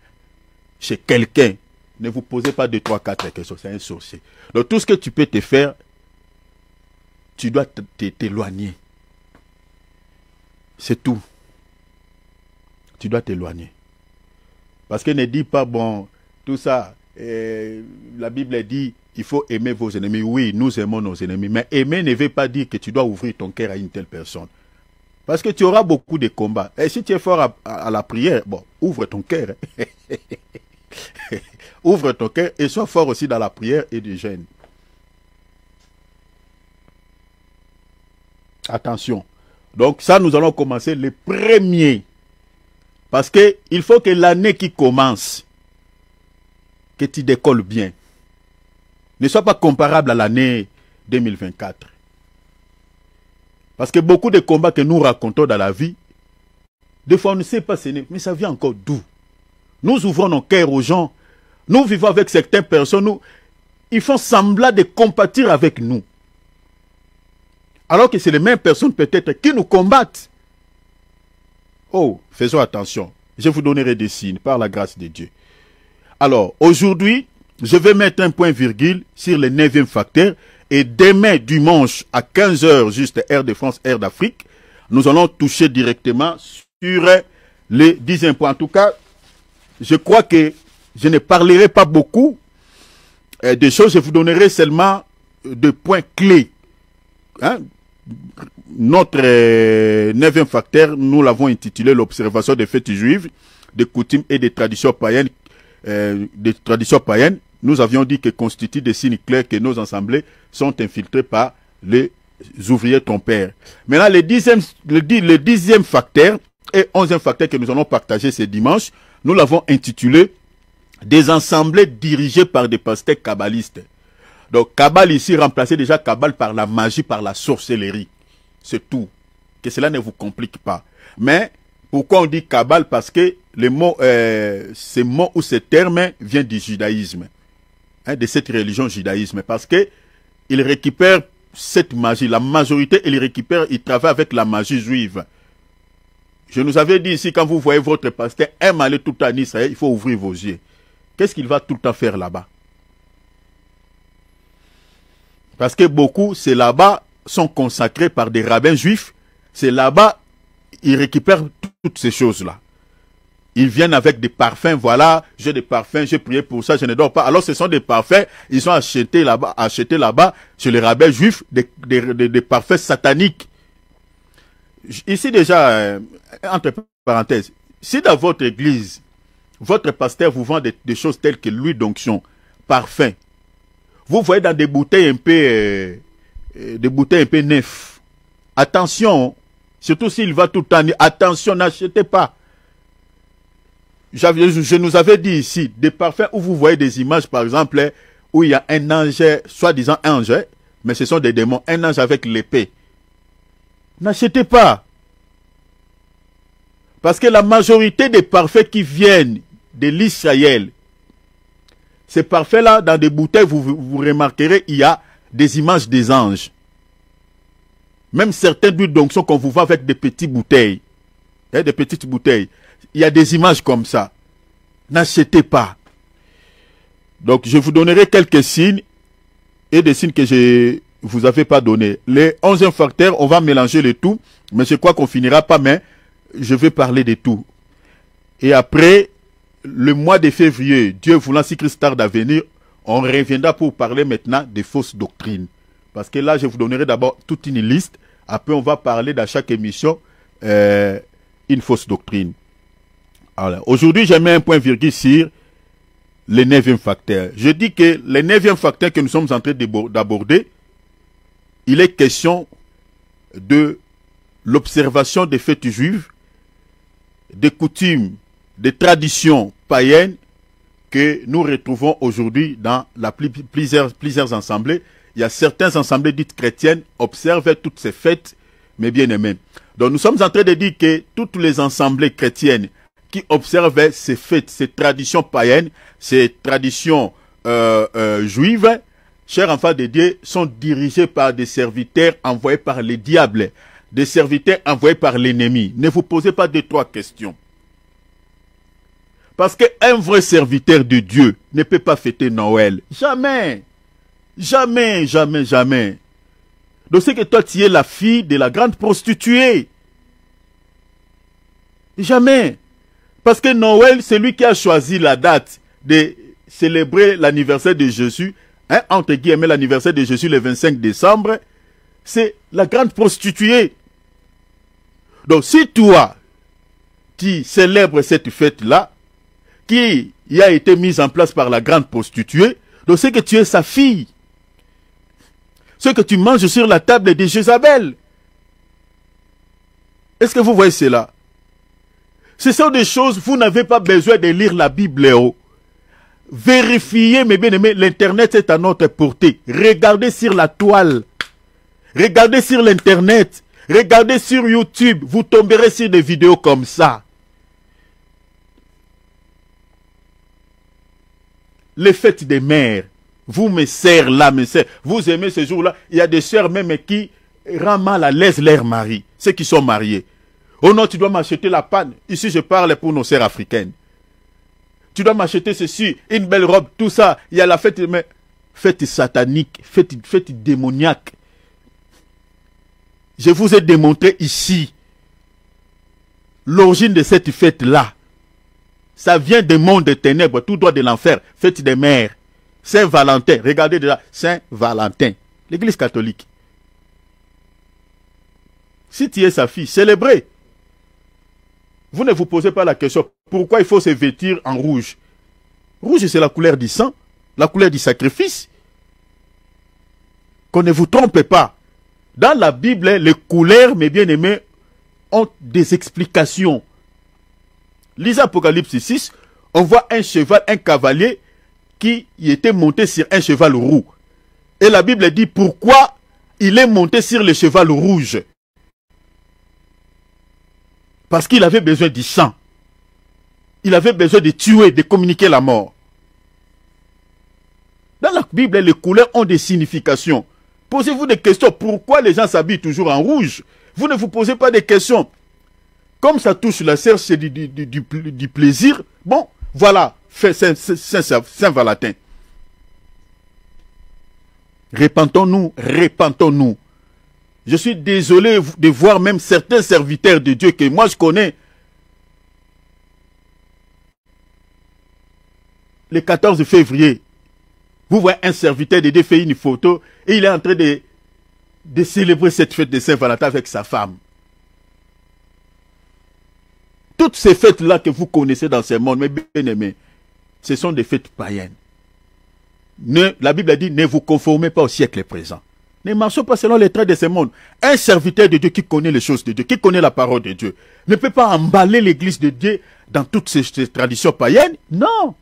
chez quelqu'un, ne vous posez pas 2, 3, 4 questions, c'est un sorcier. Donc tout ce que tu peux te faire, tu dois t'éloigner. C'est tout. Tu dois t'éloigner. Parce qu'elle ne dit pas, bon, tout ça, la Bible dit, il faut aimer vos ennemis. Oui, nous aimons nos ennemis. Mais aimer ne veut pas dire que tu dois ouvrir ton cœur à une telle personne. Parce que tu auras beaucoup de combats. Et si tu es fort à la prière, bon, ouvre ton cœur. Ouvre ton cœur et sois fort aussi dans la prière et du jeûne. Attention. Donc ça, nous allons commencer le 1er. Parce qu'il faut que l'année qui commence, que tu décolles bien, ne soit pas comparable à l'année 2024. Parce que beaucoup de combats que nous racontons dans la vie, des fois on ne sait pas, mais ça vient encore d'où? Nous ouvrons nos cœurs aux gens, nous vivons avec certaines personnes, ils font semblant de compatir avec nous. Alors que c'est les mêmes personnes peut-être qui nous combattent. Oh, faisons attention. Je vous donnerai des signes par la grâce de Dieu. Alors, aujourd'hui, je vais mettre un point virgule sur le 9e facteur. Et demain, dimanche, à 15 h, juste heure de France, heure d'Afrique, nous allons toucher directement sur les 10e point. En tout cas, je crois que je ne parlerai pas beaucoup de choses. Je vous donnerai seulement des points clés. Hein? Notre 9e facteur, nous l'avons intitulé l'observation des fêtes juives, des coutumes et des traditions païennes. Nous avions dit que constituent des signes clairs que nos assemblées sont infiltrées par les ouvriers trompeurs. Maintenant, le 10e facteur et 11e facteur que nous allons partager ce dimanche, nous l'avons intitulé des assemblées dirigées par des pasteurs kabbalistes. Donc, Kabbale ici remplaçait déjà Kabbale par la magie, par la sorcellerie. C'est tout. Que cela ne vous complique pas. Mais, pourquoi on dit Kabbale? Parce que les mots, ces mots ou ces termes viennent du judaïsme. Hein, de cette religion judaïsme. Parce que il récupère cette magie. La majorité, il travaille avec la magie juive. Je nous avais dit ici, quand vous voyez votre pasteur aime aller tout le temps en Israël, il faut ouvrir vos yeux. Qu'est-ce qu'il va tout le temps faire là-bas? Parce que beaucoup, c'est là-bas, sont consacrés par des rabbins juifs. C'est là-bas, ils récupèrent toutes ces choses-là. Ils viennent avec des parfums, voilà, j'ai des parfums, j'ai prié pour ça, je ne dors pas. Alors ce sont des parfums, ils sont achetés là-bas, chez les rabbins juifs, des parfums sataniques. Ici déjà, entre parenthèses, si dans votre église, votre pasteur vous vend des choses telles que l'huile d'onction, parfum, vous voyez dans des bouteilles un peu neufs. Attention, surtout s'il va tout le temps, attention, n'achetez pas. Je nous avais dit ici, des parfums où vous voyez des images, par exemple, où il y a un ange, soi-disant ange, mais ce sont des démons, un ange avec l'épée. N'achetez pas. Parce que la majorité des parfums qui viennent de l'Israël, ces parfums-là, dans des bouteilles, vous remarquerez, il y a des images des anges. Même certaines huiles d'onction qu'on vous vend avec des petites bouteilles. Hein, des petites bouteilles. Il y a des images comme ça. N'achetez pas. Donc, je vous donnerai quelques signes et des signes que je vous avais pas donnés. Les 11e facteurs, on va mélanger le tout, mais je crois qu'on finira pas, mais je vais parler de tout. Et après, le mois de février, Dieu voulant, si Christ tarde à venir, on reviendra pour parler maintenant des fausses doctrines. Parce que là, je vous donnerai d'abord toute une liste. Après, on va parler dans chaque émission une fausse doctrine. Aujourd'hui, j'ai mis un point virgule sur le 9e facteur. Je dis que le 9e facteur que nous sommes en train d'aborder, il est question de l'observation des fêtes juives, des coutumes, des traditions païennes que nous retrouvons aujourd'hui dans plusieurs assemblées. Il y a certaines assemblées dites chrétiennes observent toutes ces fêtes, mes bien-aimés. Donc nous sommes en train de dire que toutes les assemblées chrétiennes qui observent ces fêtes, ces traditions païennes, ces traditions juives, chers enfants de Dieu, sont dirigées par des serviteurs envoyés par les diables, des serviteurs envoyés par l'ennemi. Ne vous posez pas 2-3 questions. Parce qu'un vrai serviteur de Dieu ne peut pas fêter Noël. Jamais. Jamais, jamais, jamais. Donc c'est que toi, tu es la fille de la grande prostituée. Jamais. Parce que Noël, c'est lui qui a choisi la date de célébrer l'anniversaire de Jésus, hein, entre guillemets l'anniversaire de Jésus le 25 décembre, c'est la grande prostituée. Donc si toi, tu célèbres cette fête-là, qui a été mise en place par la grande prostituée, donc c'est que tu es sa fille. Ce que tu manges sur la table de Jézabel. Est-ce que vous voyez cela? Ce sont des choses, vous n'avez pas besoin de lire la Bible. Vérifiez, mes bien-aimés, l'internet est à notre portée. Regardez sur la toile. Regardez sur l'internet. Regardez sur YouTube. Vous tomberez sur des vidéos comme ça. Les fêtes des mères. Vous, mes sœurs, là, mes sœurs, vous aimez ce jour-là. Il y a des sœurs même qui rendent mal à l'aise leur mari, ceux qui sont mariés. Oh non, tu dois m'acheter la panne. Ici, je parle pour nos sœurs africaines. Tu dois m'acheter ceci, une belle robe, tout ça. Il y a la fête, mais fête satanique, fête démoniaque. Je vous ai démontré ici l'origine de cette fête-là. Ça vient des mondes des ténèbres, tout droit de l'enfer. Fête des mères. Saint-Valentin, regardez déjà, Saint-Valentin, l'église catholique. Si tu es sa fille, célébrez. Vous ne vous posez pas la question, pourquoi il faut se vêtir en rouge? Rouge, c'est la couleur du sang, la couleur du sacrifice. Qu'on ne vous trompe pas. Dans la Bible, les couleurs, mes bien-aimés, ont des explications. Lisez Apocalypse 6, on voit un cheval, un cavalier, qui était monté sur un cheval roux. Et la Bible dit pourquoi il est monté sur le cheval rouge. Parce qu'il avait besoin du sang. Il avait besoin de tuer, de communiquer la mort. Dans la Bible, les couleurs ont des significations. Posez-vous des questions. Pourquoi les gens s'habillent toujours en rouge? Vous ne vous posez pas des questions. Comme ça touche la chair, c'est du plaisir. Bon, voilà, Saint-Valentin. Repentons-nous, repentons-nous. Je suis désolé de voir même certains serviteurs de Dieu que moi je connais. Le 14 février, vous voyez un serviteur de Dieu faire une photo et il est en train de célébrer cette fête de Saint-Valentin avec sa femme. Toutes ces fêtes-là que vous connaissez dans ce monde, mes bien-aimés, ce sont des fêtes païennes. La Bible a dit, ne vous conformez pas au siècle présent. Ne marchez pas selon les traits de ce monde. Un serviteur de Dieu qui connaît les choses de Dieu, qui connaît la parole de Dieu, ne peut pas emballer l'église de Dieu dans toutes ces traditions païennes. Non.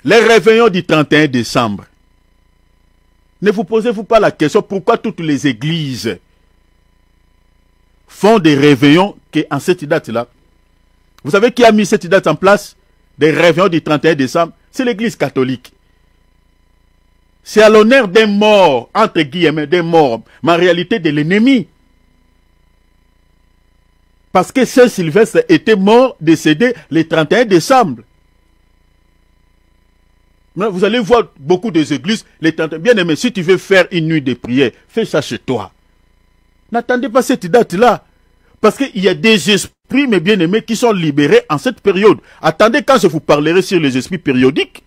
Les réveillons du 31 décembre. Ne vous posez-vous pas la question pourquoi toutes les églises font des réveillons en cette date-là. Vous savez qui a mis cette date en place? Des réveillons du 31 décembre. C'est l'église catholique. C'est à l'honneur des morts, entre guillemets, des morts, mais en réalité de l'ennemi. Parce que Saint Sylvestre était mort, décédé le 31 décembre. Mais vous allez voir beaucoup des églises, les 31. Bien aimé, si tu veux faire une nuit de prière, fais ça chez toi. N'attendez pas cette date-là. Parce qu'il y a des esprits, mes bien-aimés, qui sont libérés en cette période. Attendez quand je vous parlerai sur les esprits périodiques.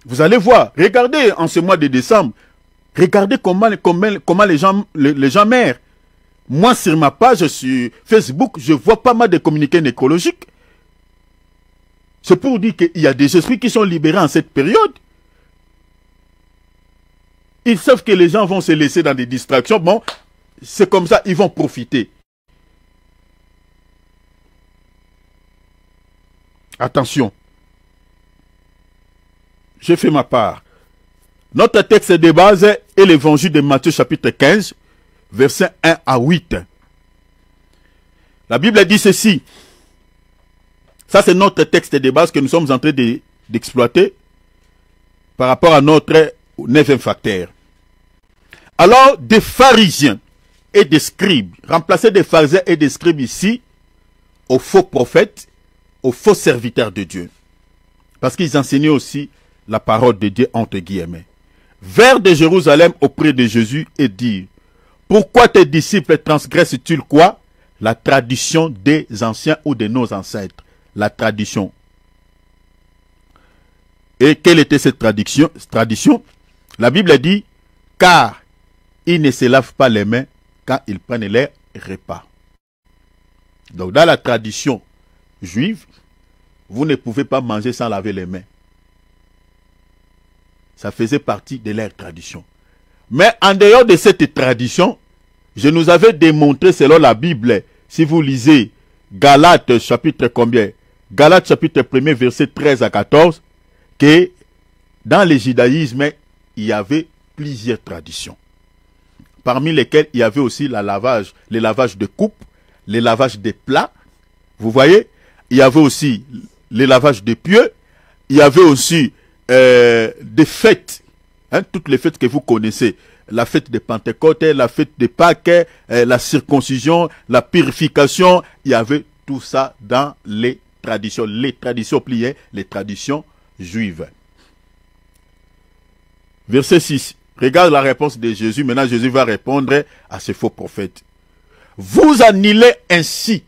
Vous allez voir, regardez en ce mois de décembre, regardez comment les gens meurent. Moi, sur ma page sur Facebook, je vois pas mal de communiqués écologiques. C'est pour dire qu'il y a des esprits qui sont libérés en cette période. Ils savent que les gens vont se laisser dans des distractions. Bon, c'est comme ça, ils vont profiter. Attention. J'ai fait ma part. Notre texte de base est l'évangile de Matthieu chapitre 15, versets 1 à 8. La Bible dit ceci. Ça, c'est notre texte de base que nous sommes en train d'exploiter par rapport à notre 9e facteur. Alors, des pharisiens et des scribes, remplacer des pharisiens et des scribes ici aux faux prophètes, aux faux serviteurs de Dieu. Parce qu'ils enseignaient aussi la parole de Dieu entre guillemets. Vers de Jérusalem auprès de Jésus et dire, pourquoi tes disciples transgressent-ils quoi? La tradition des anciens ou de nos ancêtres. La tradition. Et quelle était cette tradition? La Bible dit, car ils ne se lavent pas les mains quand ils prennent les repas. Donc dans la tradition juive, vous ne pouvez pas manger sans laver les mains. Ça faisait partie de leur tradition. Mais en dehors de cette tradition, je nous avais démontré selon la Bible, si vous lisez Galates chapitre combien? Galates chapitre 1 verset 13 à 14, que dans le judaïsme, il y avait plusieurs traditions. Parmi lesquelles il y avait aussi le lavage de coupes, le lavage des plats. Vous voyez, il y avait aussi le lavage des pieux, il y avait aussi des fêtes, hein, toutes les fêtes que vous connaissez, la fête de Pentecôte, la fête de Pâques, la circoncision, la purification, il y avait tout ça dans les traditions pliées, les traditions juives. Verset 6, regarde la réponse de Jésus, maintenant Jésus va répondre à ces faux prophètes. Vous annulez ainsi,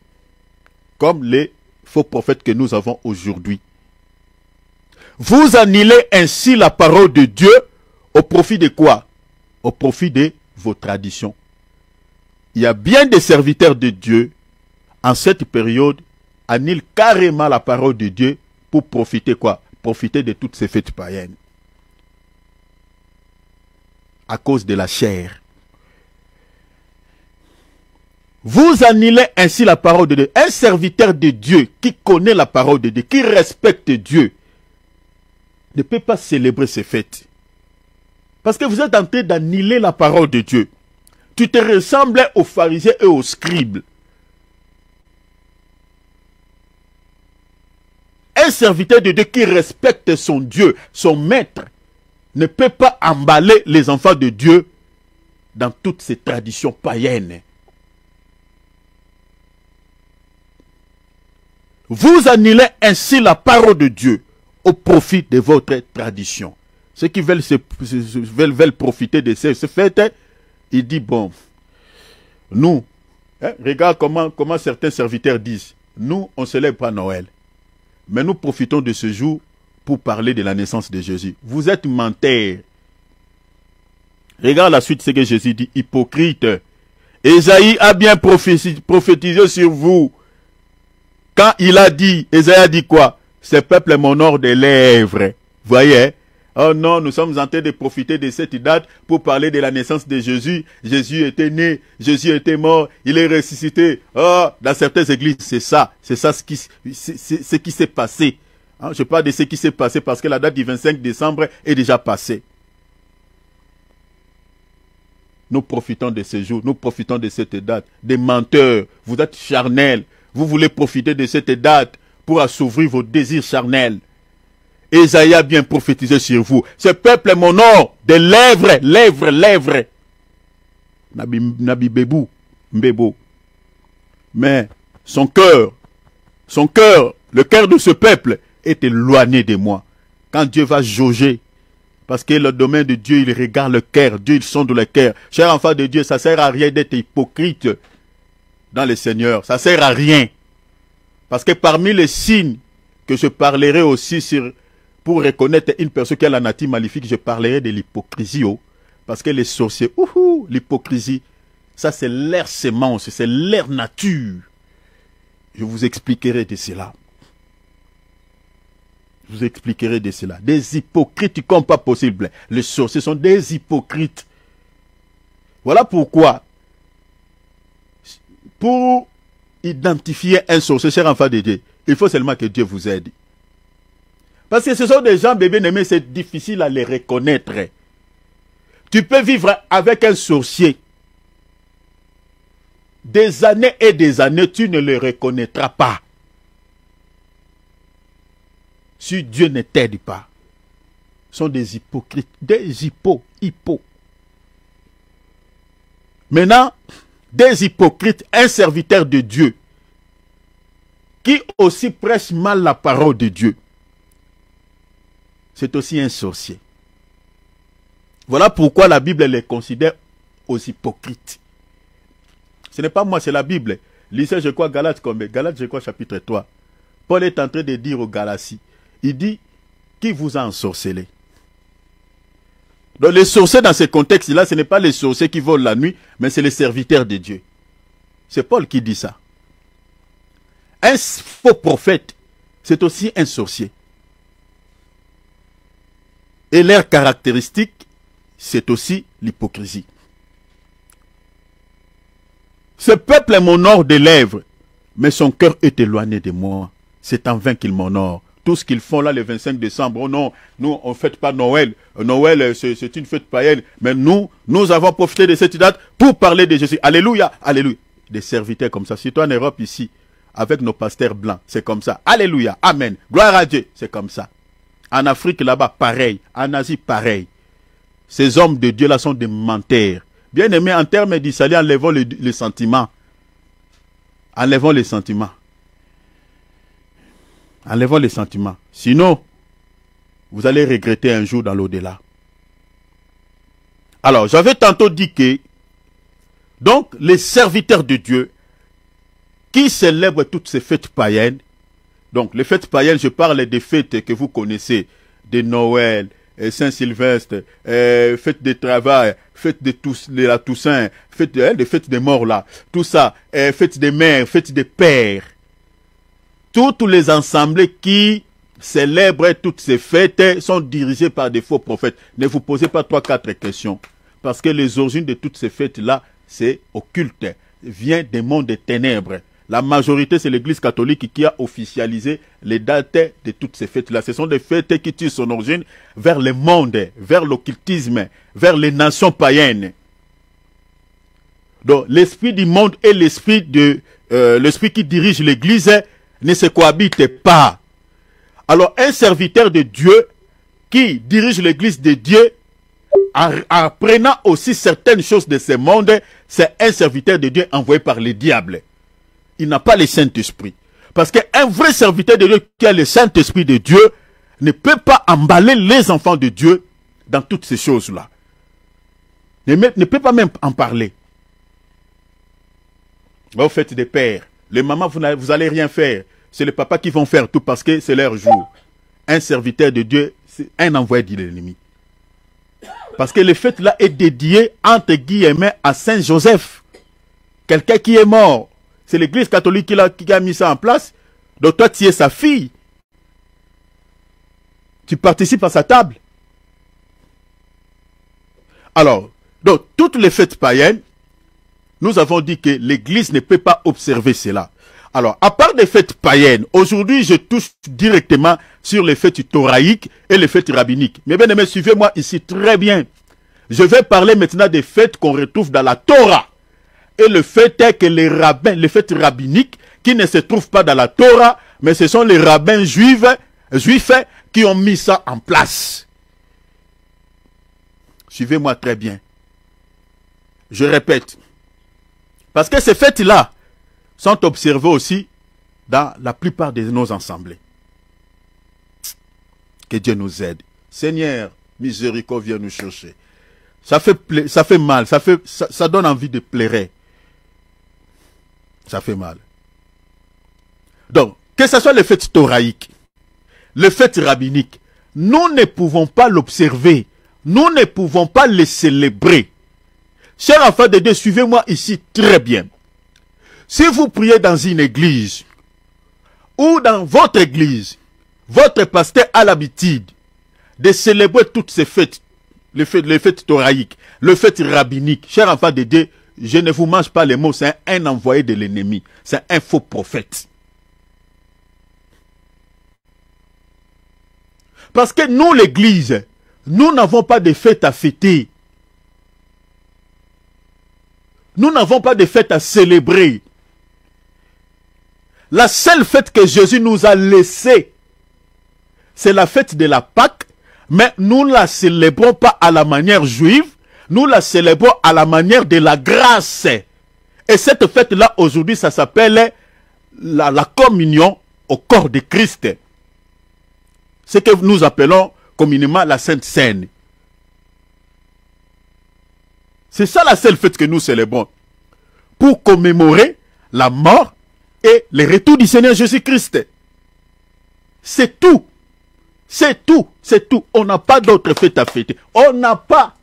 comme les faux prophètes que nous avons aujourd'hui. Vous annulez ainsi la parole de Dieu au profit de quoi? Au profit de vos traditions. Il y a bien des serviteurs de Dieu en cette période annulent carrément la parole de Dieu pour profiter quoi? Profiter de toutes ces fêtes païennes. À cause de la chair. Vous annulez ainsi la parole de Dieu. Un serviteur de Dieu qui connaît la parole de Dieu, qui respecte Dieu, ne peut pas célébrer ces fêtes. Parce que vous êtes en train d'annuler la parole de Dieu. Tu te ressemblais aux pharisiens et aux scribes. Un serviteur de Dieu qui respecte son Dieu, son maître, ne peut pas emballer les enfants de Dieu dans toutes ces traditions païennes. Vous annulez ainsi la parole de Dieu au profit de votre tradition. Ceux qui veulent profiter de ces fêtes, ils disent, bon, nous, regarde comment certains serviteurs disent, nous, on ne célèbre pas Noël, mais nous profitons de ce jour pour parler de la naissance de Jésus. Vous êtes menteurs. Regarde la suite, ce que Jésus dit, hypocrite. Ésaïe a bien prophétisé sur vous. Quand il a dit, Ésaïe a dit quoi? Ce peuple m'honore des lèvres. Voyez? Oh non, nous sommes en train de profiter de cette date pour parler de la naissance de Jésus. Jésus était né, Jésus était mort, il est ressuscité. Oh, dans certaines églises, c'est ça ce qui s'est passé. Hein, je parle de ce qui s'est passé parce que la date du 25 décembre est déjà passée. Nous profitons de ce jour, nous profitons de cette date. Des menteurs, vous êtes charnels. Vous voulez profiter de cette date pour assouvir vos désirs charnels. Ésaïe a bien prophétisé sur vous. Ce peuple m'honore des lèvres. Nabi Bebou, Mbebo. Mais son cœur, le cœur de ce peuple est éloigné de moi. Quand Dieu va jauger, parce que le domaine de Dieu, il regarde le cœur, Dieu, il sonde le cœur. Cher enfant de Dieu, ça sert à rien d'être hypocrite dans le Seigneur. Ça sert à rien. Parce que parmi les signes que je parlerai aussi pour reconnaître une personne qui a la nature maléfique, je parlerai de l'hypocrisie. Parce que les sorciers, l'hypocrisie, ça c'est leur sémence, c'est leur nature. Je vous expliquerai de cela. Je vous expliquerai de cela. Des hypocrites comme pas possible. Les sorciers sont des hypocrites. Voilà pourquoi, pour identifier un sorcier, cher enfant de Dieu, il faut seulement que Dieu vous aide. Parce que ce sont des gens, bébés aimés, c'est difficile à les reconnaître. Tu peux vivre avec un sorcier. Des années et des années, tu ne le reconnaîtras pas. Si Dieu ne t'aide pas. Ce sont des hypocrites, des hypos. Maintenant, des hypocrites, un serviteur de Dieu, qui aussi prêche mal la parole de Dieu, c'est aussi un sorcier. Voilà pourquoi la Bible les considère aux hypocrites. Ce n'est pas moi, c'est la Bible. Lisez, je crois, Galates, je crois, chapitre 3. Paul est en train de dire aux Galaties, il dit, qui vous a ensorcelé? Donc les sorciers dans ce contexte-là, ce n'est pas les sorciers qui volent la nuit, mais c'est les serviteurs de Dieu. C'est Paul qui dit ça. Un faux prophète, c'est aussi un sorcier. Et leur caractéristique, c'est aussi l'hypocrisie. Ce peuple m'honore des lèvres, mais son cœur est éloigné de moi. C'est en vain qu'il m'honore. Tout ce qu'ils font là le 25 décembre, oh non, nous on ne fête pas Noël. Noël c'est une fête païenne, mais nous avons profité de cette date pour parler de Jésus. Alléluia, alléluia. Des serviteurs comme ça, surtout en Europe ici, avec nos pasteurs blancs, c'est comme ça. Alléluia, amen, gloire à Dieu, c'est comme ça. En Afrique là-bas, pareil. En Asie, pareil. Ces hommes de Dieu là sont des menteurs. Bien aimés, en termes d'Israël, enlevons les sentiments. Enlevons les sentiments. Enlevons les sentiments. Sinon, vous allez regretter un jour dans l'au-delà. Alors, j'avais tantôt dit que, donc, les serviteurs de Dieu, qui célèbrent toutes ces fêtes païennes, donc, les fêtes païennes, je parle des fêtes que vous connaissez, de Noël, Saint-Sylvestre, fête de travail, fête de la Toussaint, des fêtes des morts là, tout ça, fête des mères, fête des pères. Tous les ensembles qui célèbrent toutes ces fêtes sont dirigés par des faux prophètes. Ne vous posez pas 3-4 questions. Parce que les origines de toutes ces fêtes-là, c'est occulte. vient des mondes des ténèbres. La majorité, c'est l'Église catholique qui a officialisé les dates de toutes ces fêtes-là. Ce sont des fêtes qui tirent son origine vers le monde, vers l'occultisme, vers les nations païennes. Donc, l'esprit du monde et l'esprit qui dirige l'Église ne se cohabitent pas. Alors, un serviteur de Dieu qui dirige l'Église de Dieu, en apprenant aussi certaines choses de ce monde, c'est un serviteur de Dieu envoyé par le diable. Il n'a pas le Saint-Esprit. Parce qu'un vrai serviteur de Dieu qui a le Saint-Esprit de Dieu ne peut pas emballer les enfants de Dieu dans toutes ces choses-là. Ne peut pas même en parler. Vous faites des pères. Les mamans, vous n'allez rien faire. C'est les papas qui vont faire tout parce que c'est leur jour. Un serviteur de Dieu, c'est un envoyé de l'ennemi. Parce que le fait là est dédié, entre guillemets, à Saint Joseph. Quelqu'un qui est mort. C'est l'Église catholique qui a mis ça en place. Donc toi, tu es sa fille. Tu participes à sa table. Alors, donc, toutes les fêtes païennes, nous avons dit que l'Église ne peut pas observer cela. Alors, à part des fêtes païennes, aujourd'hui, je touche directement sur les fêtes thoraïques et les fêtes rabbiniques. Mais bien aimés, suivez-moi ici très bien. Je vais parler maintenant des fêtes qu'on retrouve dans la Torah. Et le fait est que les rabbins, les fêtes rabbiniques, qui ne se trouvent pas dans la Torah, mais ce sont les rabbins juifs qui ont mis ça en place. Suivez-moi très bien. Je répète. Parce que ces fêtes-là sont observées aussi dans la plupart de nos assemblées. Que Dieu nous aide. Seigneur, miséricorde, viens nous chercher. Ça fait mal, ça donne envie de pleurer. Ça fait mal. Donc, que ce soit les fêtes thoraïques, les fêtes rabbiniques, nous ne pouvons pas l'observer. Nous ne pouvons pas les célébrer. Chers enfants de Dieu, suivez-moi ici très bien. Si vous priez dans une église, ou dans votre église, votre pasteur a l'habitude de célébrer toutes ces fêtes, les fêtes thoraïques, les fêtes rabbiniques. Chers enfants de Dieu, je ne vous mange pas les mots, c'est un envoyé de l'ennemi, c'est un faux prophète. Parce que nous, l'église, nous n'avons pas de fêtes à fêter. Nous n'avons pas de fêtes à célébrer. La seule fête que Jésus nous a laissée, c'est la fête de la Pâque, mais nous ne la célébrons pas à la manière juive, nous la célébrons à la manière de la grâce. Et cette fête-là, aujourd'hui, ça s'appelle la communion au corps de Christ. Ce que nous appelons communément la Sainte Seine. C'est ça la seule fête que nous célébrons. Pour commémorer la mort et le retour du Seigneur Jésus-Christ. C'est tout. C'est tout. C'est tout. On n'a pas d'autre fête à fêter. On n'a pas.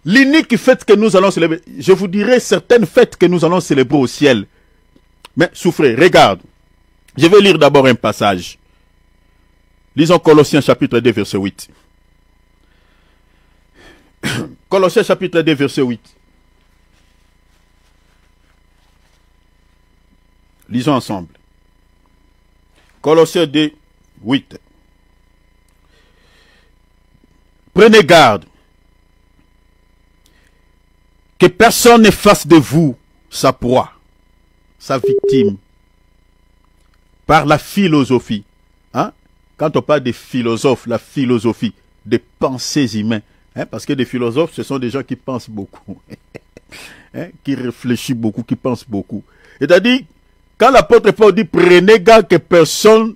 L'unique fête que nous allons célébrer, je vous dirai certaines fêtes que nous allons célébrer au ciel. Mais souffrez, regarde. Je vais lire d'abord un passage. Lisons Colossiens chapitre 2 verset 8. Colossiens chapitre 2 verset 8. Lisons ensemble. Colossiens 2, 8. Prenez garde que personne ne fasse de vous sa proie, sa victime, par la philosophie. Hein? Quand on parle des philosophes, la philosophie, des pensées humaines. Hein? Parce que des philosophes, ce sont des gens qui pensent beaucoup. Hein? Qui réfléchissent beaucoup, qui pensent beaucoup. C'est-à-dire, quand l'apôtre Paul dit, prenez garde que personne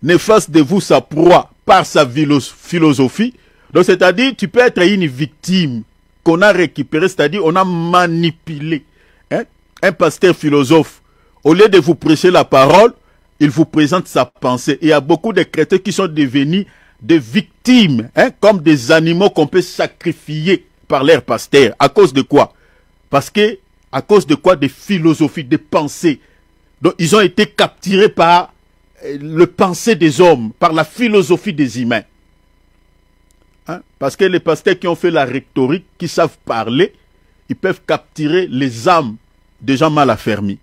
ne fasse de vous sa proie par sa philosophie. Donc, c'est-à-dire, tu peux être une victime qu'on a récupérée, c'est-à-dire, on a manipulé. Hein? Un pasteur philosophe, au lieu de vous prêcher la parole, il vous présente sa pensée. Et il y a beaucoup de chrétiens qui sont devenus des victimes, hein, comme des animaux qu'on peut sacrifier par leur pasteur. À cause de quoi? Parce que, à cause de quoi? Des philosophies, des pensées. Donc, ils ont été capturés par le pensée des hommes, par la philosophie des humains. Hein? Parce que les pasteurs qui ont fait la rhétorique, qui savent parler, ils peuvent capturer les âmes des gens mal affermis.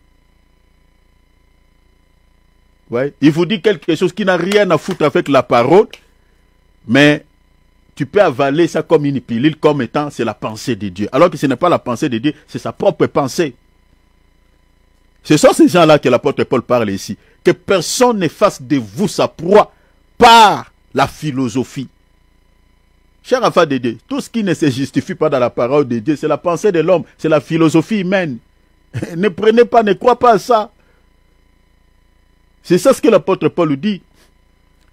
Ouais. Il vous dit quelque chose qui n'a rien à foutre avec la parole, mais tu peux avaler ça comme une pilule, comme étant c'est la pensée de Dieu. Alors que ce n'est pas la pensée de Dieu, c'est sa propre pensée. Ce sont ces gens-là que l'apôtre Paul parle ici. Que personne ne fasse de vous sa proie par la philosophie. Cher enfant de Dieu, tout ce qui ne se justifie pas dans la parole de Dieu, c'est la pensée de l'homme, c'est la philosophie humaine. Ne prenez pas, ne crois pas à ça. C'est ça ce que l'apôtre Paul dit.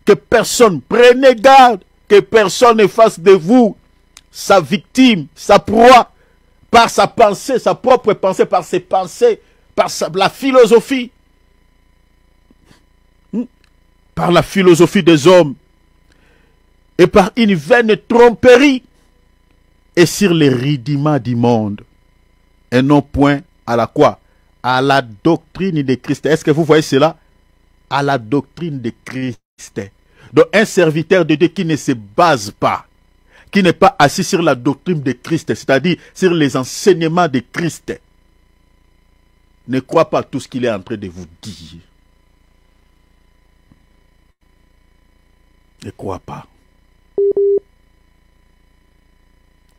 Que personne, prenez garde, que personne ne fasse de vous sa victime, sa proie, par sa pensée, sa propre pensée, par ses pensées, par la philosophie. Par la philosophie des hommes. Et par une vaine tromperie. Et sur les rudiments du monde. Et non point à la quoi? À la doctrine de Christ. Est-ce que vous voyez cela? À la doctrine de Christ. Donc un serviteur de Dieu qui ne se base pas, qui n'est pas assis sur la doctrine de Christ, c'est-à-dire sur les enseignements de Christ, ne croit pas tout ce qu'il est en train de vous dire. Ne crois pas.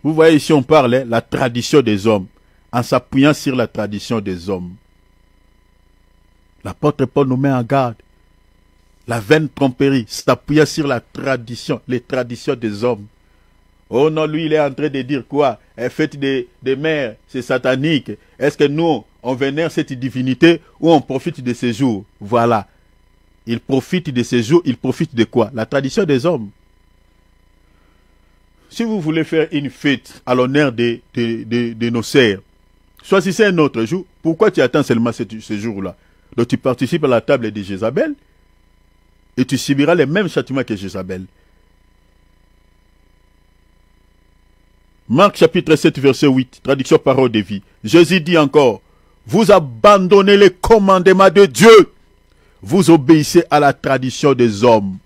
Vous voyez ici on parle la tradition des hommes, en s'appuyant sur la tradition des hommes. L'apôtre Paul nous met en garde. La vaine tromperie, s'appuyant sur la tradition, les traditions des hommes. Oh non, lui il est en train de dire quoi? Fête des mères, c'est satanique. Est-ce que nous, on vénère cette divinité ou on profite de ces jours? Voilà. Il profite de ces jours, il profite de quoi? La tradition des hommes. Si vous voulez faire une fête à l'honneur de nos sœurs, choisissez un autre jour. Pourquoi tu attends seulement ce jour-là? Donc tu participes à la table de Jézabel et tu subiras les mêmes châtiments que Jézabel. Marc chapitre 7 verset 8, traduction parole de vie. Jésus dit encore, vous abandonnez les commandements de Dieu, vous obéissez à la tradition des hommes.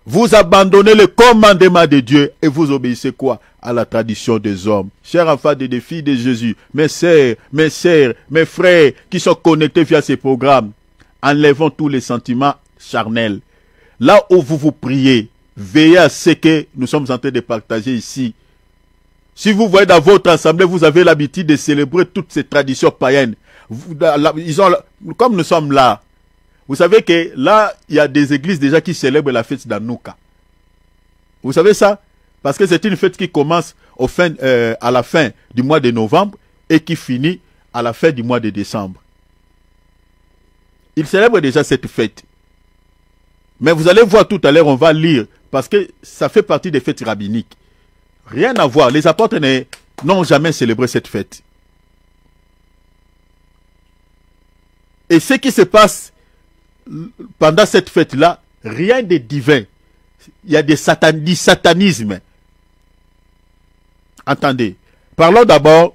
Vous abandonnez le commandement de Dieu et vous obéissez quoi? À la tradition des hommes. Chers enfants des filles de Jésus, mes sœurs, mes frères qui sont connectés via ces programmes, enlevons tous les sentiments charnels. Là où vous vous priez, veillez à ce que nous sommes en train de partager ici. Si vous voyez dans votre assemblée, vous avez l'habitude de célébrer toutes ces traditions païennes. Comme nous sommes là, vous savez que là, il y a des églises déjà qui célèbrent la fête d'Hanouka. Vous savez ça? Parce que c'est une fête qui commence à la fin du mois de novembre et qui finit à la fin du mois de décembre. Ils célèbrent déjà cette fête. Mais vous allez voir tout à l'heure, on va lire, parce que ça fait partie des fêtes rabbiniques. Rien à voir. Les apôtres n'ont jamais célébré cette fête. Et ce qui se passe pendant cette fête-là, rien de divin. Il y a du satanisme. Entendez. Parlons d'abord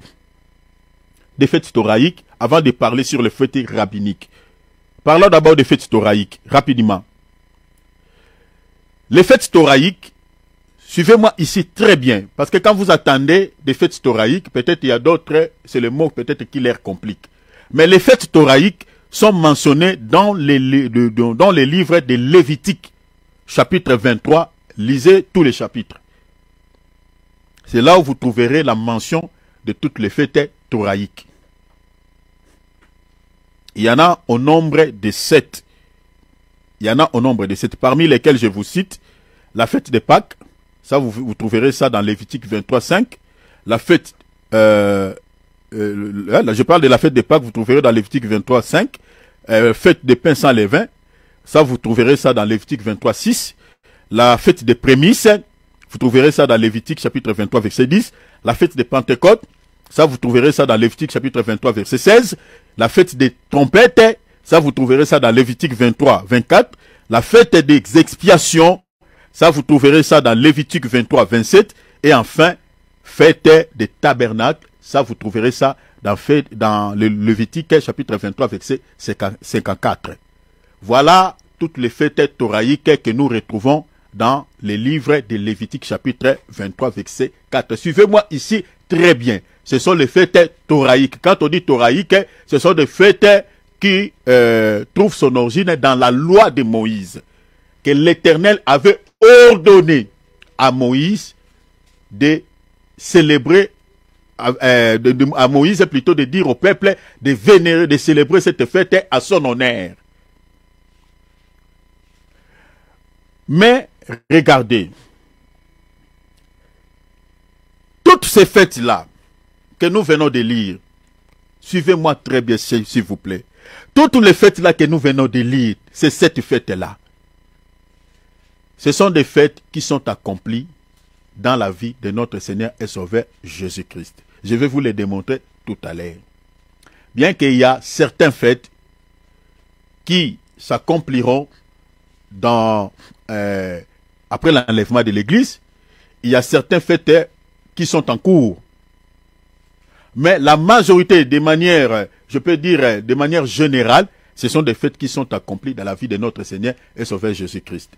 des fêtes thoraïques avant de parler sur les fêtes rabbiniques. Parlons d'abord des fêtes thoraïques, rapidement. Les fêtes thoraïques, suivez-moi ici très bien, parce que quand vous attendez des fêtes thoraïques, peut-être il y a d'autres, c'est le mot peut-être qui les complique. Mais les fêtes thoraïques sont mentionnées dans les livres de Lévitique, chapitre 23. Lisez tous les chapitres. C'est là où vous trouverez la mention de toutes les fêtes thoraïques. Il y en a au nombre de 7. Il y en a au nombre de 7, parmi lesquels je vous cite la fête de Pâques. Ça, vous trouverez ça dans Lévitique 23, 5. La fête, je parle de la fête de Pâques, vous trouverez dans Lévitique 23, 5. Fête des pains sans levain. Ça, vous trouverez ça dans Lévitique 23, 6. La fête des prémices, vous trouverez ça dans Lévitique chapitre 23, verset 10. La fête des Pentecôtes, ça, vous trouverez ça dans Lévitique chapitre 23, verset 16. La fête des trompettes, ça, vous trouverez ça dans Lévitique 23, 24. La fête des expiations, ça, vous trouverez ça dans Lévitique 23, 27. Et enfin, fête des tabernacles, ça, vous trouverez ça dans le Lévitique chapitre 23, verset 54. Voilà toutes les fêtes thoraïques que nous retrouvons dans les livres de Lévitique chapitre 23, verset 4. Suivez-moi ici très bien. ce sont les fêtes thoraïques. Quand on dit thoraïques, ce sont des fêtes qui trouvent son origine dans la loi de Moïse, que l'Éternel avait ordonné à Moïse de célébrer, à Moïse plutôt de dire au peuple de vénérer, de célébrer cette fête à son honneur. Mais regardez, toutes ces fêtes-là que nous venons de lire, suivez-moi très bien s'il vous plaît, toutes les fêtes-là que nous venons de lire, c'est cette fête-là. Ce sont des fêtes qui sont accomplies dans la vie de notre Seigneur et Sauveur Jésus-Christ. Je vais vous les démontrer tout à l'heure. Bien qu'il y a certaines fêtes qui s'accompliront dans après l'enlèvement de l'Église, il y a certaines fêtes qui sont en cours. Mais la majorité, de manière, je peux dire, de manière générale, ce sont des fêtes qui sont accomplies dans la vie de notre Seigneur et Sauveur Jésus-Christ.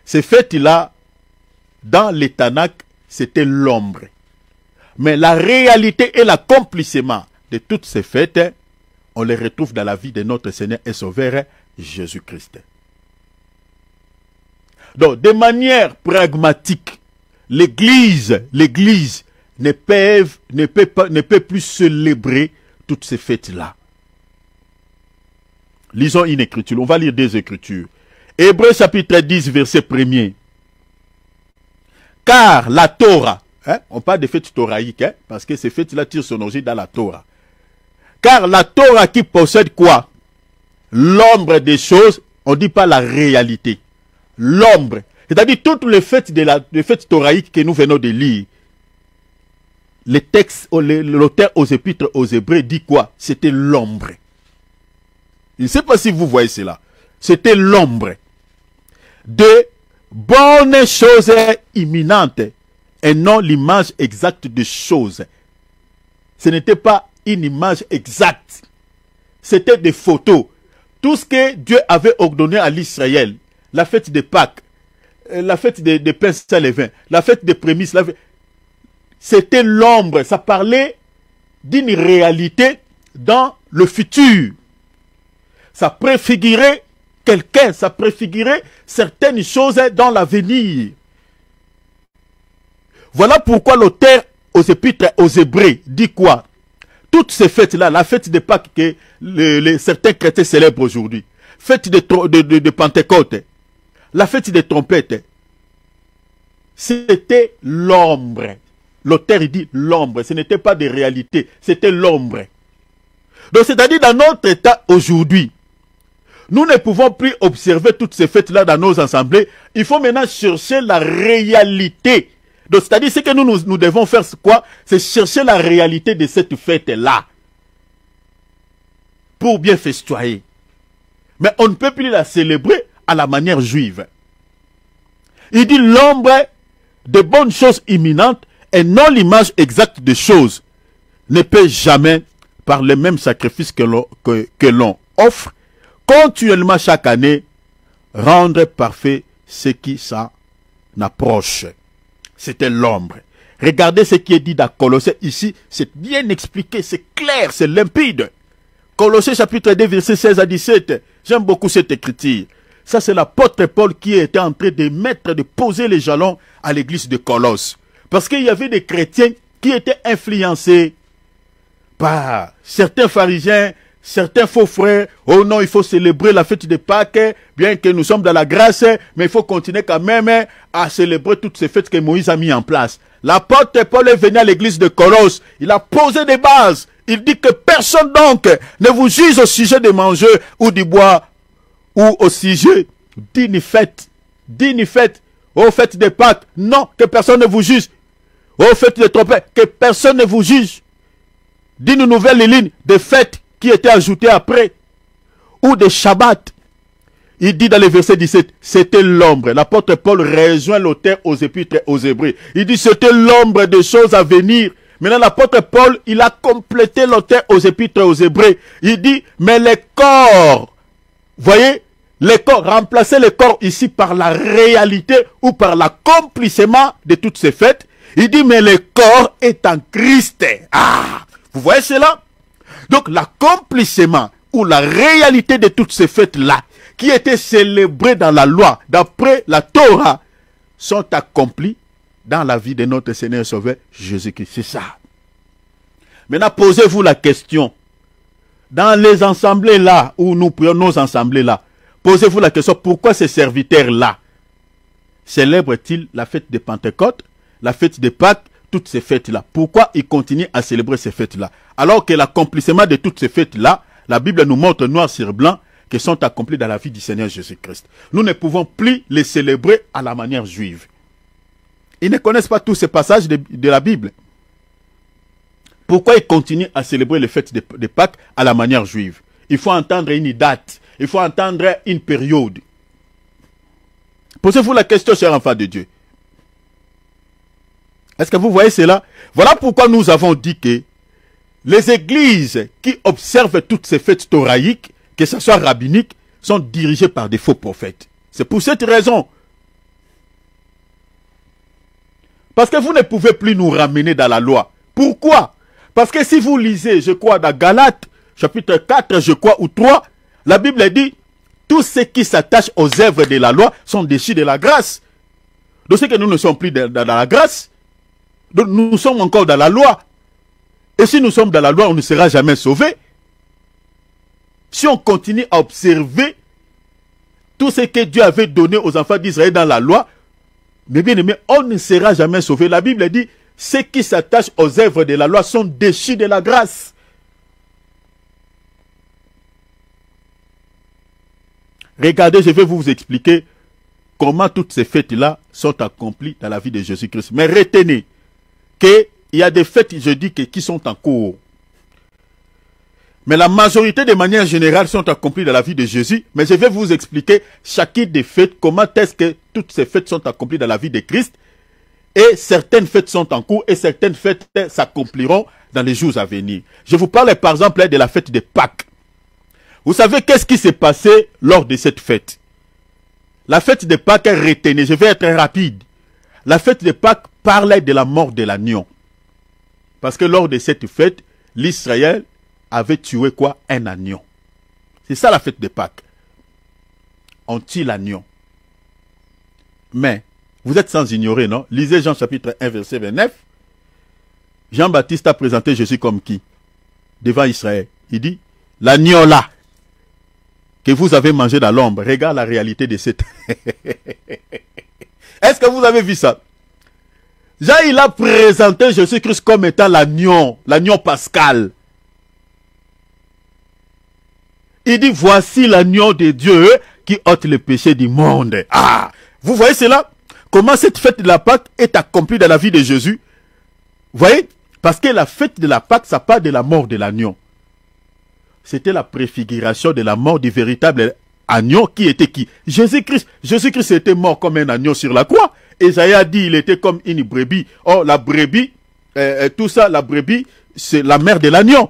Ces fêtes-là, dans les Tanakh, c'était l'ombre. Mais la réalité et l'accomplissement de toutes ces fêtes, on les retrouve dans la vie de notre Seigneur et Sauveur Jésus-Christ. Donc, de manière pragmatique, l'Église ne peut plus célébrer toutes ces fêtes-là. Lisons une écriture. On va lire deux écritures. Hébreux chapitre 10, verset 1er. Car la Torah, on parle des fêtes thoraïques, parce que ces fêtes-là tirent son origine dans la Torah. Car la Torah qui possède quoi? L'ombre des choses, on ne dit pas la réalité. L'ombre. C'est-à-dire toutes les fêtes thoraïques que nous venons de lire. Les textes, l'auteur aux épîtres aux Hébreux dit quoi? C'était l'ombre. Je ne sais pas si vous voyez cela. C'était l'ombre de bonnes choses imminentes et non l'image exacte des choses. Ce n'était pas une image exacte. C'était des photos. Tout ce que Dieu avait ordonné à l'Israël, la fête de Pâques, la fête des pains sans levain, la fête des prémices, c'était l'ombre. Ça parlait d'une réalité dans le futur. Ça préfigurait quelqu'un, ça préfigurait certaines choses dans l'avenir. Voilà pourquoi l'auteur aux épîtres aux Hébreux dit quoi? Toutes ces fêtes-là, la fête de Pâques que certains chrétiens célèbrent aujourd'hui, fête de Pentecôte, la fête des trompettes, c'était l'ombre. L'auteur dit l'ombre, ce n'était pas des réalités, c'était l'ombre. Donc c'est-à-dire dans notre état aujourd'hui, nous ne pouvons plus observer toutes ces fêtes-là dans nos assemblées. Il faut maintenant chercher la réalité. Donc c'est-à-dire ce que nous devons faire, c'est quoi? C'est chercher la réalité de cette fête-là. Pour bien festoyer. Mais on ne peut plus la célébrer à la manière juive. Il dit l'ombre de bonnes choses imminentes et non l'image exacte des choses ne peut jamais, par le même sacrifice que l'on offre, continuellement chaque année, rendre parfait ce qui s'en approche. C'était l'ombre. Regardez ce qui est dit dans Colossiens ici, c'est bien expliqué, c'est clair, c'est limpide. Colossiens chapitre 2, verset 16 à 17. J'aime beaucoup cette écriture. Ça, c'est l'apôtre Paul qui était en train de poser les jalons à l'église de Colosse. Parce qu'il y avait des chrétiens qui étaient influencés par certains pharisiens, certains faux frères. Oh non, il faut célébrer la fête de Pâques, bien que nous sommes dans la grâce, mais il faut continuer quand même à célébrer toutes ces fêtes que Moïse a mis en place. L'apôtre Paul est venu à l'église de Colosse. Il a posé des bases. Il dit que personne donc ne vous juge au sujet de manger ou du bois ou au sujet d'une fête. D'une fête. Aux fêtes de Pâques. Non, que personne ne vous juge. Aux fêtes de trompettes. Que personne ne vous juge. D'une nouvelle ligne de fêtes qui était ajoutée après. Ou des Shabbats. Il dit dans le verset 17, c'était l'ombre. L'apôtre Paul rejoint l'auteur aux épîtres aux Hébreux. Il dit c'était l'ombre des choses à venir. Maintenant l'apôtre Paul, il a complété l'auteur aux épîtres aux Hébreux. Il dit, mais les corps, voyez, les corps, remplacer les corps ici par la réalité ou par l'accomplissement de toutes ces fêtes. Il dit, mais le corps est en Christ. Ah, vous voyez cela? Donc l'accomplissement ou la réalité de toutes ces fêtes-là, qui étaient célébrées dans la loi, d'après la Torah, sont accomplies dans la vie de notre Seigneur et Sauveur Jésus-Christ. C'est ça. Maintenant, posez-vous la question. Dans les assemblées là, où nous prions nos assemblées là, posez-vous la question, pourquoi ces serviteurs-là célèbrent-ils la fête de Pentecôte, la fête de Pâques, toutes ces fêtes-là? Pourquoi ils continuent à célébrer ces fêtes-là? Alors que l'accomplissement de toutes ces fêtes-là, la Bible nous montre noir sur blanc, qui sont accomplis dans la vie du Seigneur Jésus-Christ. Nous ne pouvons plus les célébrer à la manière juive. Ils ne connaissent pas tous ces passages de la Bible. Pourquoi ils continuent à célébrer les fêtes de Pâques à la manière juive? Il faut entendre une date. Il faut entendre une période. Posez-vous la question, chers enfants de Dieu. Est-ce que vous voyez cela? Voilà pourquoi nous avons dit que les églises qui observent toutes ces fêtes thoraïques, que ce soit rabbiniques, sont dirigées par des faux prophètes. C'est pour cette raison. Parce que vous ne pouvez plus nous ramener dans la loi. Pourquoi? Parce que si vous lisez, je crois, dans Galates, chapitre 4, je crois, ou 3, la Bible dit, tous ceux qui s'attachent aux œuvres de la loi sont déchus de la grâce. Donc c'est que nous ne sommes plus dans la grâce. Donc nous sommes encore dans la loi. Et si nous sommes dans la loi, on ne sera jamais sauvés. Si on continue à observer tout ce que Dieu avait donné aux enfants d'Israël dans la loi, mais bien aimé, on ne sera jamais sauvé. La Bible dit, ceux qui s'attachent aux œuvres de la loi sont déchus de la grâce. Regardez, je vais vous expliquer comment toutes ces fêtes-là sont accomplies dans la vie de Jésus-Christ. Mais retenez qu'il y a des fêtes, je dis, qui sont en cours. Mais la majorité, de manière générale, sont accomplies dans la vie de Jésus. Mais je vais vous expliquer chacune des fêtes, comment est-ce que toutes ces fêtes sont accomplies dans la vie de Christ. Et certaines fêtes sont en cours et certaines fêtes s'accompliront dans les jours à venir. Je vous parle par exemple de la fête de Pâques. Vous savez qu'est-ce qui s'est passé lors de cette fête? La fête de Pâques, retenez, je vais être rapide. La fête de Pâques parlait de la mort de l'agneau. Parce que lors de cette fête, l'Israël avait tué quoi? Un agneau. C'est ça la fête de Pâques. On tue l'agneau. Mais, vous êtes sans ignorer, non? Lisez Jean chapitre 1, verset 29. Jean-Baptiste a présenté Jésus comme qui? Devant Israël. Il dit, l'agneau là, que vous avez mangé dans l'ombre, regarde la réalité de cette... Est-ce que vous avez vu ça? Jean, il a présenté Jésus-Christ comme étant l'agneau pascal. Il dit, voici l'agneau de Dieu qui ôte le péché du monde. Ah, vous voyez cela? Comment cette fête de la Pâque est accomplie dans la vie de Jésus? Vous voyez? Parce que la fête de la Pâque, ça parle de la mort de l'agneau. C'était la préfiguration de la mort du véritable agneau qui était qui? Jésus-Christ. Jésus-Christ était mort comme un agneau sur la croix. Isaïe a dit il était comme une brebis. Oh, la brebis, tout ça, la brebis, c'est la mère de l'agneau.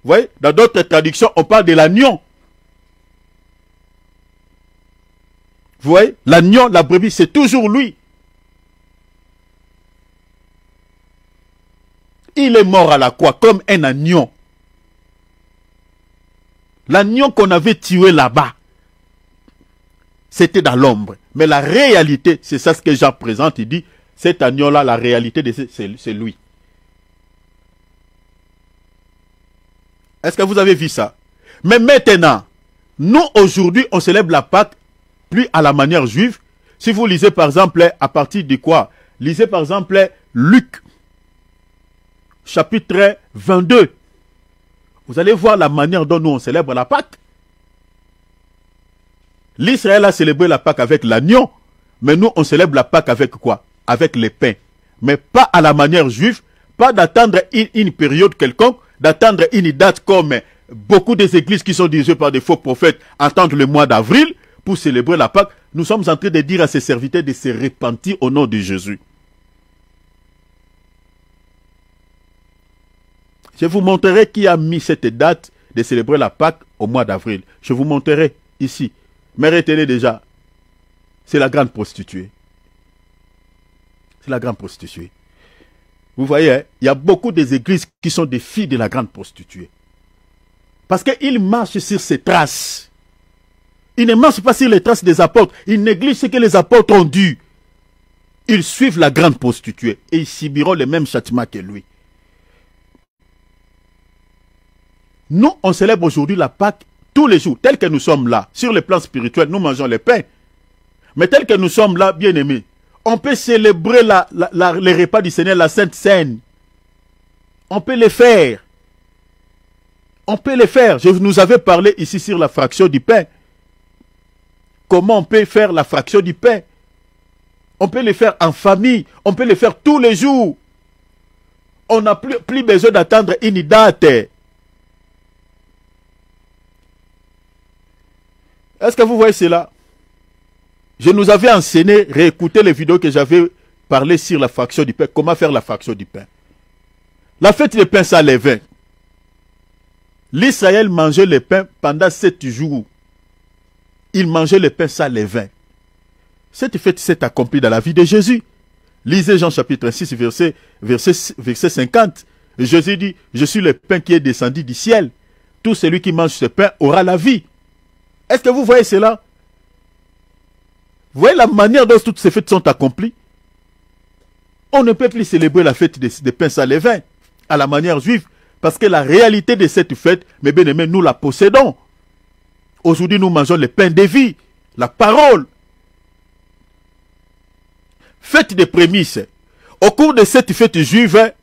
Vous voyez? Dans d'autres traductions, on parle de l'agneau. Vous voyez? L'agneau, la brebis, c'est toujours lui. Il est mort à la croix comme un agneau. L'agneau qu'on avait tué là-bas, c'était dans l'ombre. Mais la réalité, c'est ça ce que Jean présente, il dit, cet agneau-là, la réalité, c'est lui. Est-ce que vous avez vu ça? Mais maintenant, nous aujourd'hui, on célèbre la Pâque plus à la manière juive. Si vous lisez par exemple, à partir de quoi? Lisez par exemple Luc, chapitre 22. Vous allez voir la manière dont nous on célèbre la Pâque. L'Israël a célébré la Pâque avec l'agneau, mais nous on célèbre la Pâque avec quoi? Avec les pains. Mais pas à la manière juive, pas d'attendre une période quelconque, d'attendre une date comme beaucoup des églises qui sont dirigées par des faux prophètes attendent le mois d'avril pour célébrer la Pâque. Nous sommes en train de dire à ses serviteurs de se repentir au nom de Jésus. Je vous montrerai qui a mis cette date de célébrer la Pâque au mois d'avril. Je vous montrerai ici. Mais retenez déjà, c'est la grande prostituée. C'est la grande prostituée. Vous voyez, hein, il y a beaucoup des églises qui sont des filles de la grande prostituée. Parce qu'ils marchent sur ses traces. Ils ne marchent pas sur les traces des apôtres. Ils négligent ce que les apôtres ont dit. Ils suivent la grande prostituée et ils subiront le même châtiment que lui. Nous, on célèbre aujourd'hui la Pâque tous les jours, tel que nous sommes là. Sur le plan spirituel, nous mangeons le pain. Mais tel que nous sommes là, bien aimés, on peut célébrer les repas du Seigneur, la Sainte Seine. On peut les faire. On peut les faire. Je nous avais parlé ici sur la fraction du pain. Comment on peut faire la fraction du pain? On peut le faire en famille. On peut le faire tous les jours. On n'a plus besoin d'attendre une date. Est-ce que vous voyez cela? Je nous avais enseigné, réécouter les vidéos que j'avais parlé sur la fraction du pain. Comment faire la fraction du pain? La fête des pains sans levain. L'Israël mangeait le pain pendant 7 jours. Il mangeait le pain sans levain. Cette fête s'est accomplie dans la vie de Jésus. Lisez Jean chapitre 6, verset 50. Jésus dit, je suis le pain qui est descendu du ciel. Tout celui qui mange ce pain aura la vie. Est-ce que vous voyez cela? Vous voyez la manière dont toutes ces fêtes sont accomplies? On ne peut plus célébrer la fête des pains sans levain à la manière juive, parce que la réalité de cette fête, mes bien-aimés, nous la possédons. Aujourd'hui, nous mangeons le pain de vie, la parole. Fête des prémices. Au cours de cette fête juive,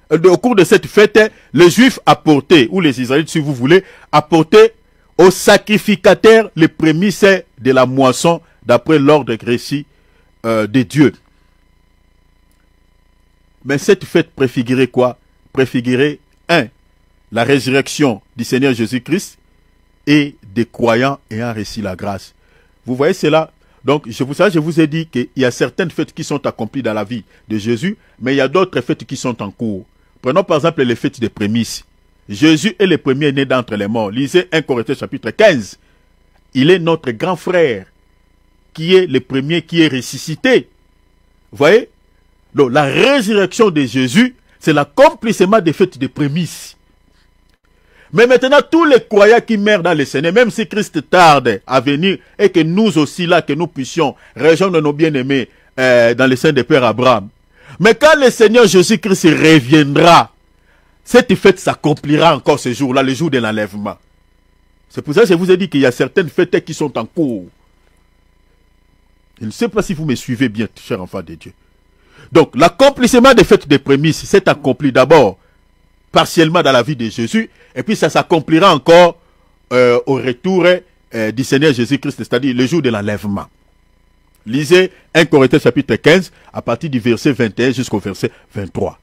les Juifs apportaient, ou les Israélites, si vous voulez, apportaient aux sacrificateurs les prémices de la moisson, d'après l'ordre récit de Dieu. Mais cette fête préfigurait quoi? Préfigurait, la résurrection du Seigneur Jésus-Christ et des croyants ayant reçu la grâce. Vous voyez cela? Donc, je vous ai dit qu'il y a certaines fêtes qui sont accomplies dans la vie de Jésus, mais il y a d'autres fêtes qui sont en cours. Prenons par exemple les fêtes des prémices. Jésus est le premier né d'entre les morts. Lisez 1 Corinthiens chapitre 15. Il est notre grand frère, qui est le premier qui est ressuscité. Vous voyez? Donc, la résurrection de Jésus, c'est l'accomplissement des fêtes des prémices. Mais maintenant, tous les croyants qui meurent dans le Seigneur, même si Christ tarde à venir, et que nous aussi, là, que nous puissions rejoindre nos bien-aimés dans le sein de Père Abraham. Mais quand le Seigneur Jésus-Christ reviendra, cette fête s'accomplira encore ce jour-là, le jour de l'enlèvement. C'est pour ça que je vous ai dit qu'il y a certaines fêtes qui sont en cours. Je ne sais pas si vous me suivez bien, chers enfants de Dieu. Donc, l'accomplissement des fêtes des prémices s'est accompli d'abord partiellement dans la vie de Jésus, et puis ça s'accomplira encore au retour du Seigneur Jésus-Christ, c'est-à-dire le jour de l'enlèvement. Lisez 1 Corinthiens chapitre 15, à partir du verset 21 jusqu'au verset 23.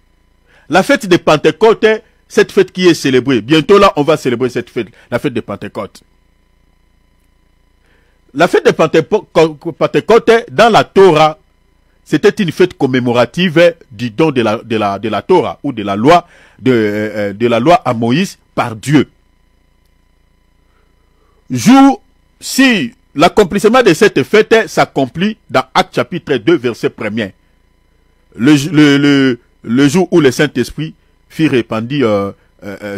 La fête de Pentecôte, cette fête qui est célébrée. Bientôt là, on va célébrer cette fête, la fête de Pentecôte. La fête de Pentecôte, dans la Torah, c'était une fête commémorative du don de la Torah, ou de la loi, de la loi à Moïse par Dieu. Si l'accomplissement de cette fête s'accomplit dans Actes chapitre 2, verset 1er. Le jour où le Saint-Esprit fut répandu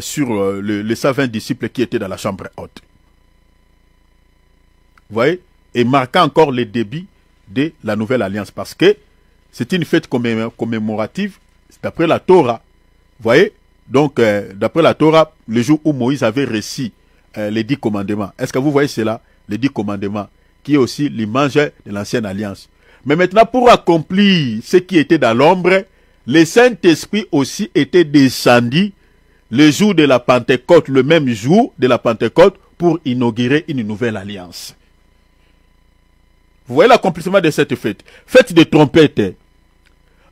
sur les 120 disciples qui étaient dans la chambre haute. Vous voyez? Et marquant encore le début de la nouvelle alliance, parce que c'est une fête commémorative d'après la Torah. Vous voyez? Donc, d'après la Torah, le jour où Moïse avait reçu les 10 commandements. Est-ce que vous voyez cela? Les 10 commandements, qui est aussi l'image de l'ancienne alliance. Mais maintenant, pour accomplir ce qui était dans l'ombre, le Saint-Esprit aussi était descendu le jour de la Pentecôte, le même jour de la Pentecôte, pour inaugurer une nouvelle alliance. Vous voyez l'accomplissement de cette fête. Fête de trompette.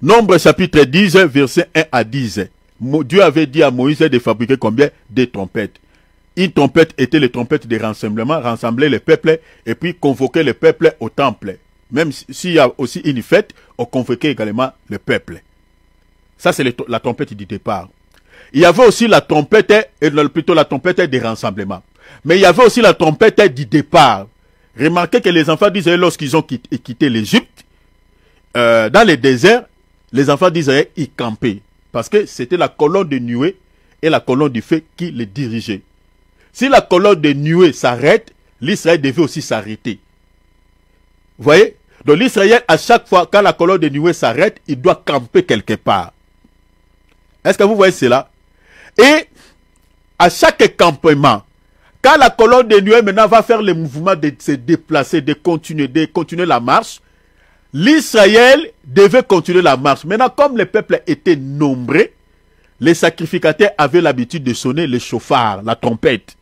Nombre chapitre 10, verset 1 à 10. Dieu avait dit à Moïse de fabriquer combien? Des trompettes. Une trompette était les trompettes de rassemblement, rassembler le peuple et puis convoquer le peuple au temple. Même s'il y a aussi une fête, on convoquait également le peuple. Ça, c'est la trompette du départ. Il y avait aussi la trompette, plutôt la trompette des rassemblements. Mais il y avait aussi la trompette du départ. Remarquez que les enfants d'Israël, lorsqu'ils ont quitté l'Égypte, dans les déserts, les enfants d'Israël y campaient. Parce que c'était la colonne de nuée et la colonne du feu qui les dirigeait. Si la colonne de nuée s'arrête, l'Israël devait aussi s'arrêter. Vous voyez? Donc l'Israël, à chaque fois, quand la colonne de nuée s'arrête, il doit camper quelque part. Est-ce que vous voyez cela? Et à chaque campement, quand la colonne de nuée maintenant va faire le mouvement de se déplacer, de continuer la marche, l'Israël devait continuer la marche. Maintenant, comme le peuple était nombreux, les sacrificateurs avaient l'habitude de sonner le chauffard, la trompette.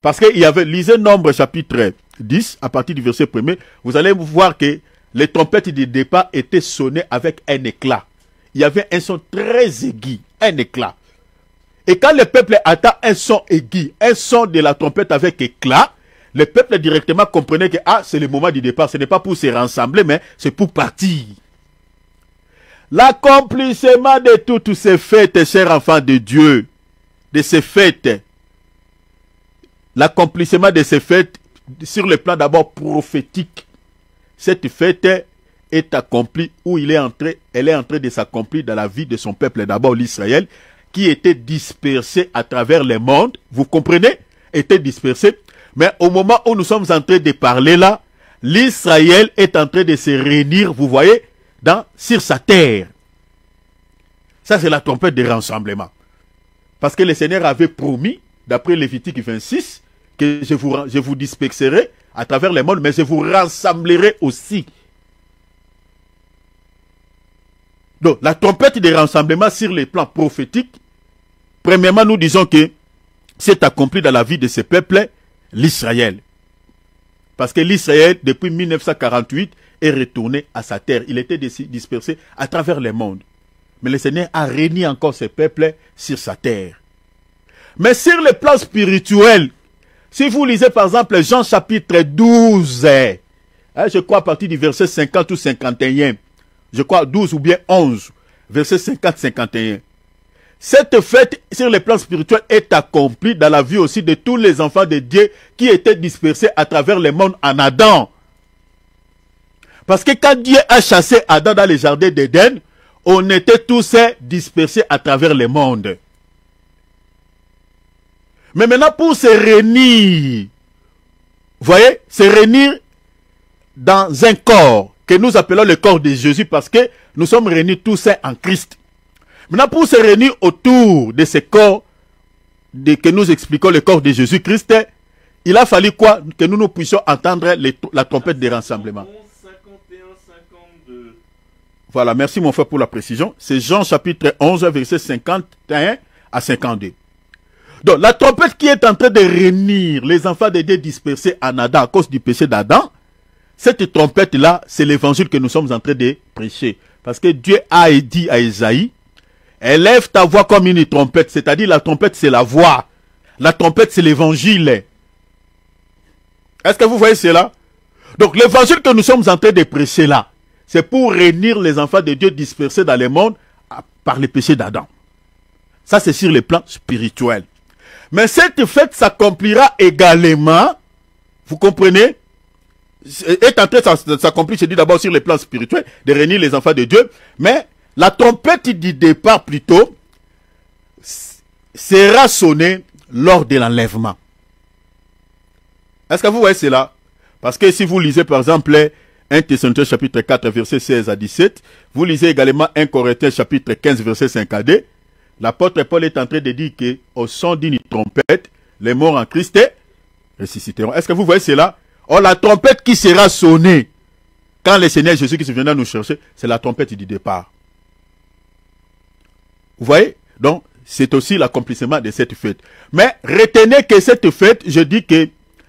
Parce qu'il y avait, lisez Nombre chapitre 10, à partir du verset 1er, vous allez voir que les trompettes du départ étaient sonnées avec un éclat. Il y avait un son très aigu, un éclat. Et quand le peuple attend un son aigu, un son de la trompette avec éclat, le peuple directement comprenait que c'est le moment du départ. Ce n'est pas pour se rassembler, mais c'est pour partir. L'accomplissement de toutes ces fêtes, chers enfants de Dieu, de ces fêtes, l'accomplissement de ces fêtes sur le plan d'abord prophétique, cette fête est accomplie où elle est en train de s'accomplir dans la vie de son peuple, d'abord l'Israël, qui était dispersé à travers le monde, vous comprenez, était dispersé. Mais au moment où nous sommes en train de parler là, l'Israël est en train de se réunir, vous voyez, sur sa terre. Ça, c'est la trompette de rassemblement. Parce que le Seigneur avait promis, d'après Lévitique 26, que je vous disperserai à travers le monde, mais je vous rassemblerai aussi. Donc, la trompette de rassemblement sur les plans prophétiques, premièrement, nous disons que c'est accompli dans la vie de ce peuple, l'Israël. Parce que l'Israël, depuis 1948, est retourné à sa terre. Il était dispersé à travers le monde. Mais le Seigneur a réuni encore ce peuple sur sa terre. Mais sur le plan spirituel, si vous lisez par exemple Jean chapitre 12, je crois à partir du verset 50 ou 51, je crois 12 ou bien 11, verset 50-51. Cette fête sur le plan spirituel est accomplie dans la vie aussi de tous les enfants de Dieu qui étaient dispersés à travers le monde en Adam. Parce que quand Dieu a chassé Adam dans le jardin d'Éden, on était tous dispersés à travers le monde. Mais maintenant pour se réunir, vous voyez, se réunir dans un corps que nous appelons le corps de Jésus parce que nous sommes réunis tous en Christ. Maintenant, pour se réunir autour de ce corps que nous expliquons, le corps de Jésus-Christ, il a fallu quoi? Que nous puissions entendre la trompette de rassemblement. 51, 52. Voilà, merci mon frère pour la précision. C'est Jean chapitre 11, verset 51 à 52. Donc, la trompette qui est en train de réunir les enfants de Dieu dispersés en Adam à cause du péché d'Adam, cette trompette-là, c'est l'évangile que nous sommes en train de prêcher. Parce que Dieu a dit à Isaïe, élève ta voix comme une trompette, c'est-à-dire la trompette c'est la voix. La trompette c'est l'évangile. Est-ce que vous voyez cela? Donc l'évangile que nous sommes en train de prêcher là, c'est pour réunir les enfants de Dieu dispersés dans le monde par le péché d'Adam. Ça c'est sur le plan spirituel. Mais cette fête s'accomplira également, vous comprenez, est en train de s'accomplir, je dis d'abord sur le plan spirituel, de réunir les enfants de Dieu, mais la trompette du départ plutôt sera sonnée lors de l'enlèvement. Est-ce que vous voyez cela? Parce que si vous lisez par exemple 1 Thessaloniciens chapitre 4 verset 16 à 17, vous lisez également 1 Corinthiens chapitre 15 verset 5 à 2, l'apôtre Paul est en train de dire que au son d'une trompette, les morts en Christ ressusciteront. Est-ce que vous voyez cela? Or la trompette qui sera sonnée quand le Seigneur Jésus qui viendra nous chercher, c'est la trompette du départ. Vous voyez? Donc, c'est aussi l'accomplissement de cette fête. Mais retenez que cette fête, je dis que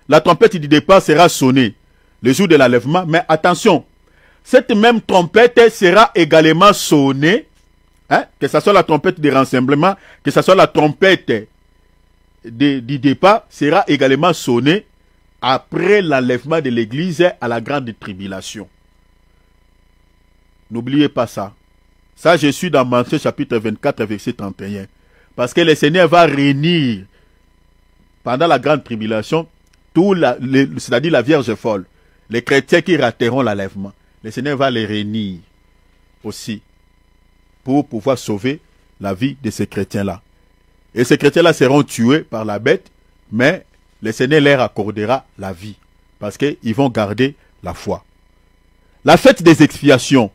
la trompette du départ sera sonnée le jour de l'enlèvement. Mais attention, cette même trompette sera également sonnée, que ce soit la trompette de rassemblement, que ce soit la trompette du départ, sera également sonnée après l'enlèvement de l'église à la grande tribulation. N'oubliez pas ça. Ça, je suis dans Matthieu chapitre 24, verset 31. Parce que le Seigneur va réunir, pendant la grande tribulation, c'est-à-dire la Vierge folle, les chrétiens qui rateront l'enlèvement. Le Seigneur va les réunir aussi pour pouvoir sauver la vie de ces chrétiens-là. Et ces chrétiens-là seront tués par la bête, mais le Seigneur leur accordera la vie, parce qu'ils vont garder la foi. La fête des expiations.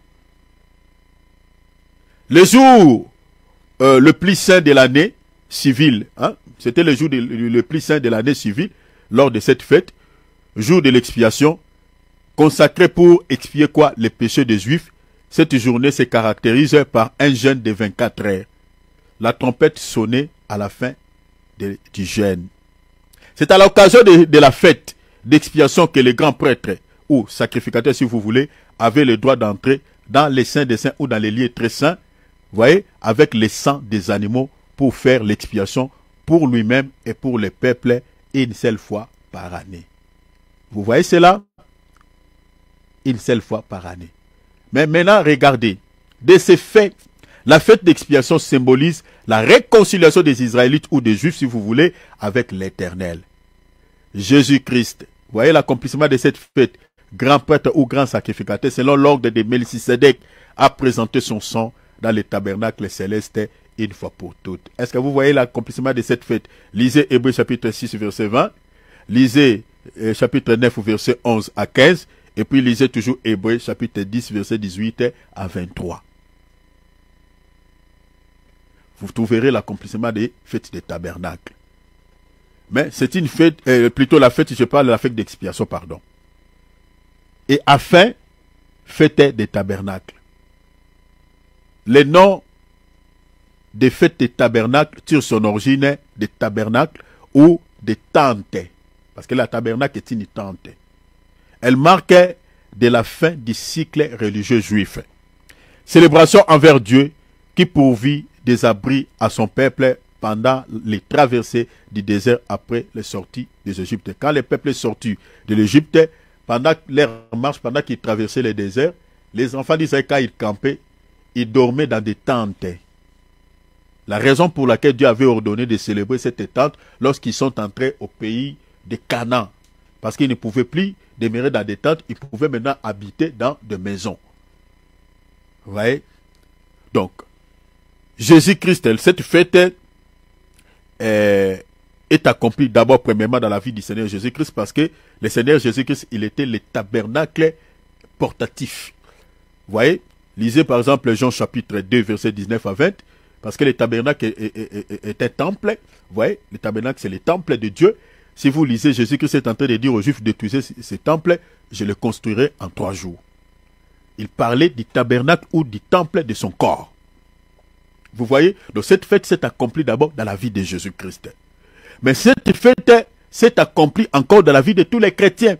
Le jour le plus saint de l'année civile, hein, c'était le jour le plus saint de l'année civile, lors de cette fête, jour de l'expiation, consacré pour expier quoi? Les péchés des Juifs. Cette journée se caractérise par un jeûne de 24 heures. La trompette sonnait à la fin du jeûne. C'est à l'occasion de la fête d'expiation que les grands prêtres, ou sacrificateurs si vous voulez, avaient le droit d'entrer dans les saints des saints ou dans les lieux très saints, voyez, avec le sang des animaux pour faire l'expiation pour lui-même et pour le peuple une seule fois par année. Vous voyez cela? Une seule fois par année. Mais maintenant, regardez, de ces faits, la fête d'expiation symbolise la réconciliation des Israélites ou des Juifs, si vous voulez, avec l'Éternel. Jésus-Christ, vous voyez l'accomplissement de cette fête, grand prêtre ou grand sacrificateur, selon l'ordre de Melchisédek, a présenté son sang dans le tabernacle céleste une fois pour toutes. Est-ce que vous voyez l'accomplissement de cette fête? Lisez Hébreux chapitre 6, verset 20, lisez chapitre 9, verset 11 à 15, et puis lisez toujours Hébreux chapitre 10, verset 18 à 23. Vous trouverez l'accomplissement des fêtes des tabernacles. Mais c'est une fête, plutôt la fête, je parle de la fête d'expiation, pardon. Et afin, fête des tabernacles. Le nom des fêtes des tabernacles tire son origine des tabernacles ou des tentes. Parce que la tabernacle est une tente. Elle marque de la fin du cycle religieux juif. Célébration envers Dieu qui pourvit des abris à son peuple pendant les traversées du désert après les sorties des Égyptes. Quand le peuple est sorti de l'Égypte, pendant leur marche, pendant qu'ils traversaient le désert, les enfants d'Israël, quand ils campaient, ils dormaient dans des tentes. La raison pour laquelle Dieu avait ordonné de célébrer cette tente lorsqu'ils sont entrés au pays de Canaan. Parce qu'ils ne pouvaient plus demeurer dans des tentes, ils pouvaient maintenant habiter dans des maisons. Vous voyez? Donc, Jésus-Christ, cette fête est accomplie d'abord premièrement dans la vie du Seigneur Jésus-Christ parce que le Seigneur Jésus-Christ, il était le tabernacle portatif. Vous voyez? Lisez par exemple Jean chapitre 2, verset 19 à 20, parce que le tabernacle est un temple. Vous voyez? Le tabernacle, c'est le temple de Dieu. Si vous lisez, Jésus-Christ est en train de dire aux Juifs, détruisez ce temple, je le construirai en 3 jours. Il parlait du tabernacle ou du temple de son corps. Vous voyez? Donc cette fête s'est accomplie d'abord dans la vie de Jésus-Christ. Mais cette fête s'est accomplie encore dans la vie de tous les chrétiens.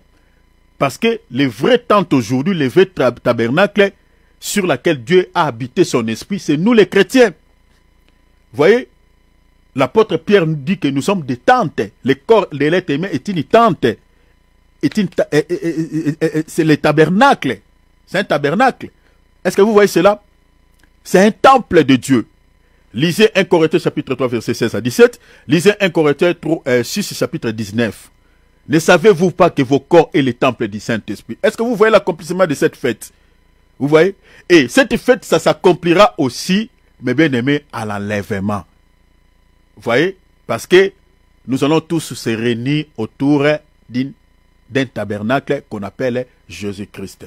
Parce que les vrais tentes aujourd'hui, les vrais tabernacles sur lesquels Dieu a habité son esprit, c'est nous les chrétiens. Vous voyez? L'apôtre Pierre nous dit que nous sommes des tentes. Le corps de l'être aimé est une tente. C'est le tabernacle. C'est un tabernacle. Est-ce que vous voyez cela? C'est un temple de Dieu. Lisez 1 Corinthiens chapitre 3 verset 16 à 17. Lisez 1 Corinthiens 6 chapitre 19. Ne savez-vous pas que vos corps est le temple du Saint-Esprit? Est-ce que vous voyez l'accomplissement de cette fête? Vous voyez? Et cette fête, ça s'accomplira aussi, mes bien-aimés, à l'enlèvement. Vous voyez? Parce que nous allons tous se réunir autour d'un tabernacle qu'on appelle Jésus-Christ.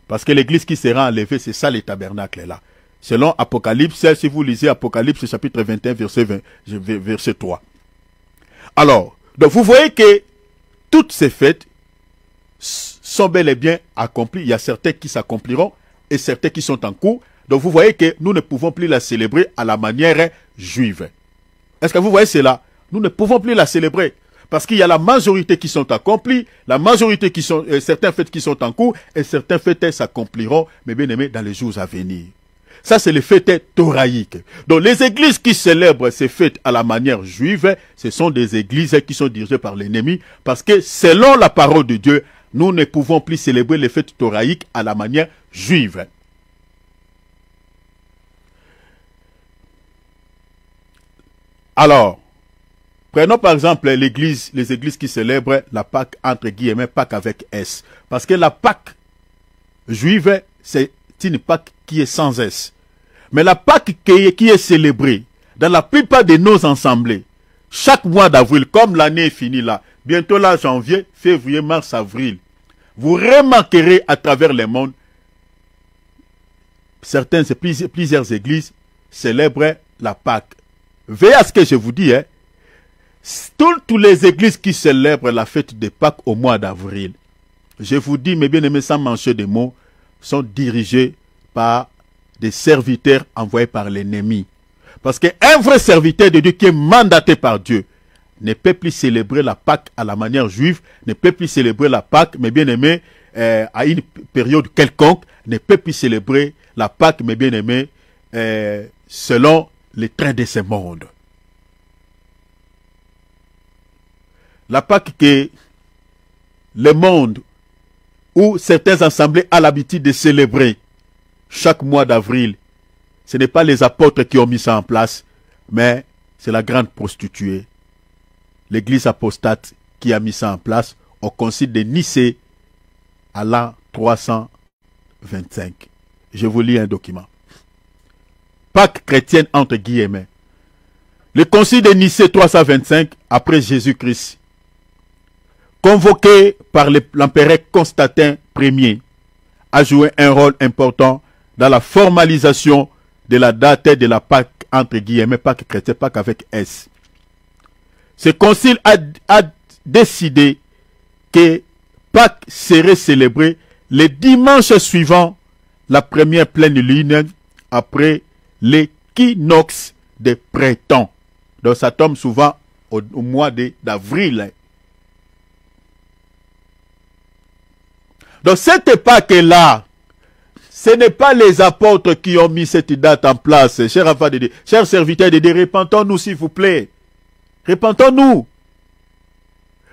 Parce que l'église qui sera enlevée, c'est ça les tabernacles là. Selon Apocalypse, si vous lisez Apocalypse chapitre 21, verset 3. Alors, donc vous voyez que toutes ces fêtes sont bel et bien accomplies. Il y a certaines qui s'accompliront et certaines qui sont en cours. Donc vous voyez que nous ne pouvons plus la célébrer à la manière juive. Est-ce que vous voyez cela? Nous ne pouvons plus la célébrer. Parce qu'il y a la majorité qui sont accomplies, la majorité qui sont, certaines fêtes qui sont en cours, et certaines fêtes s'accompliront, mes bien-aimés, dans les jours à venir. Ça, c'est les fêtes thoraïques. Donc, les églises qui célèbrent ces fêtes à la manière juive, ce sont des églises qui sont dirigées par l'ennemi, parce que selon la parole de Dieu, nous ne pouvons plus célébrer les fêtes thoraïques à la manière juive. Alors, prenons par exemple les églises qui célèbrent la Pâque, entre guillemets, Pâque avec S. Parce que la Pâque juive, c'est c'est une Pâque qui est sans S. Mais la Pâque qui est célébrée dans la plupart de nos assemblées, chaque mois d'avril, comme l'année est finie là, bientôt là, janvier, février, mars, avril, vous remarquerez à travers le monde, plusieurs églises célèbrent la Pâque. Veillez à ce que je vous dis, hein. Toutes les églises qui célèbrent la fête de Pâques au mois d'avril, je vous dis, mes bien-aimés, sans mancher de mots, sont dirigés par des serviteurs envoyés par l'ennemi. Parce qu'un vrai serviteur de Dieu qui est mandaté par Dieu ne peut plus célébrer la Pâque à la manière juive, ne peut plus célébrer la Pâque, mes bien-aimés, à une période quelconque, ne peut plus célébrer la Pâque, mes bien-aimés, selon les trains de ce monde. La Pâque que le monde où certaines assemblées ont l'habitude de célébrer chaque mois d'avril, ce n'est pas les apôtres qui ont mis ça en place, mais c'est la grande prostituée, l'église apostate qui a mis ça en place au concile de Nicée à l'an 325. Je vous lis un document. Pâque chrétienne entre guillemets. Le concile de Nicée 325 après Jésus-Christ, convoqué par l'empereur Constantin Ier, a joué un rôle important dans la formalisation de la date de la Pâque, entre guillemets, Pâque chrétienne, Pâque avec S. Ce concile a décidé que Pâque serait célébrée le dimanche suivant la première pleine lune après l'équinoxe de printemps. Donc ça tombe souvent au mois d'avril. Donc cette Pâque-là, ce n'est pas les apôtres qui ont mis cette date en place. Chers enfants de Dieu, chers serviteurs de Dieu, repentons-nous s'il vous plaît. Repentons-nous.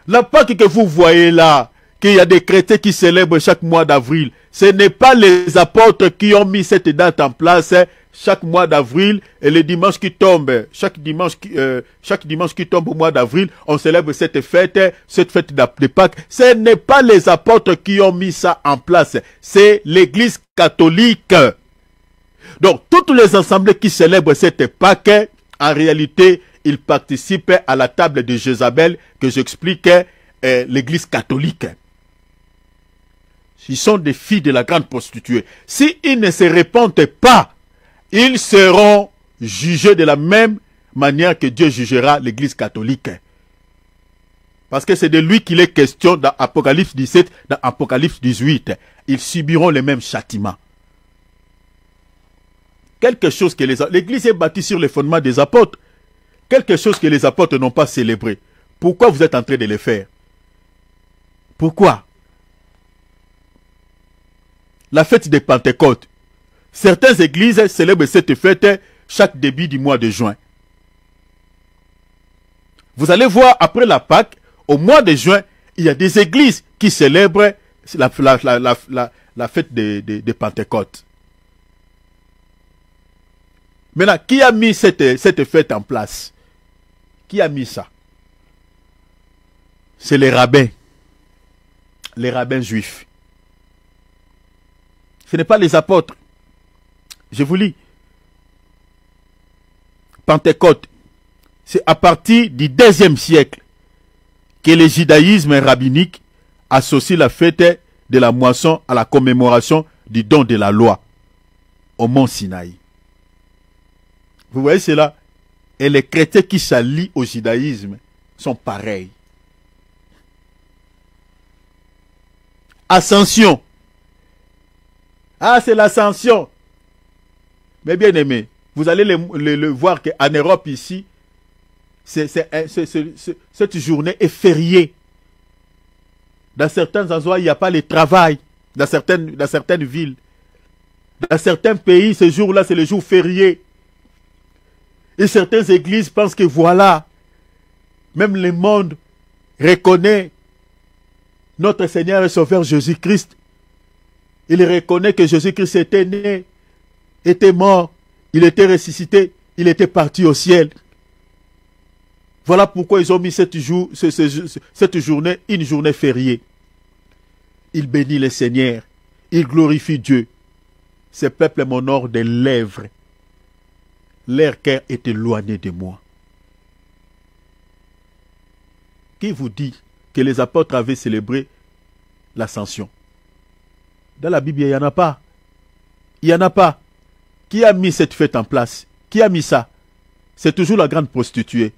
La Pâque que vous voyez là, qu'il y a des chrétiens qui célèbrent chaque mois d'avril, ce n'est pas les apôtres qui ont mis cette date en place chaque mois d'avril et les dimanches qui tombent. Chaque dimanche qui tombe au mois d'avril, on célèbre cette fête de Pâques. Ce n'est pas les apôtres qui ont mis ça en place, c'est l'Église catholique. Donc, toutes les assemblées qui célèbrent cette Pâques, en réalité, ils participent à la table de Jézabel que j'explique, l'Église catholique. Ils sont des filles de la grande prostituée. S'ils ne se repentent pas, ils seront jugés de la même manière que Dieu jugera l'Église catholique. Parce que c'est de lui qu'il est question dans Apocalypse 17, dans Apocalypse 18. Ils subiront les mêmes châtiments. Quelque chose que l'Église est bâtie sur les fondements des apôtres. Quelque chose que les apôtres n'ont pas célébré. Pourquoi vous êtes en train de le faire? Pourquoi? La fête de Pentecôte. Certaines églises célèbrent cette fête chaque début du mois de juin. Vous allez voir, après la Pâque, au mois de juin, il y a des églises qui célèbrent la fête de Pentecôte. Maintenant, qui a mis cette fête en place? Qui a mis ça? C'est les rabbins juifs. Ce n'est pas les apôtres. Je vous lis. Pentecôte. C'est à partir du 2e siècle que le judaïsme rabbinique associe la fête de la moisson à la commémoration du don de la loi au mont Sinaï. Vous voyez cela? Et les chrétiens qui s'allient au judaïsme sont pareils. Ascension. Ah, c'est l'ascension. Mais bien aimé, vous allez le voir qu'en Europe ici, cette journée est fériée. Dans certains endroits, il n'y a pas le travail. Dans certaines villes. Dans certains pays, ce jour-là, c'est le jour férié. Et certaines églises pensent que voilà, même le monde reconnaît notre Seigneur et Sauveur Jésus-Christ. Il reconnaît que Jésus-Christ était né, était mort, il était ressuscité, il était parti au ciel. Voilà pourquoi ils ont mis cette journée, une journée fériée. Il bénit le Seigneur, il glorifie Dieu. ce peuple m'honore des lèvres. Leur cœur est éloigné de moi. Qui vous dit que les apôtres avaient célébré l'ascension? Dans la Bible, il n'y en a pas. Il n'y en a pas. Qui a mis cette fête en place? Qui a mis ça? C'est toujours la grande prostituée.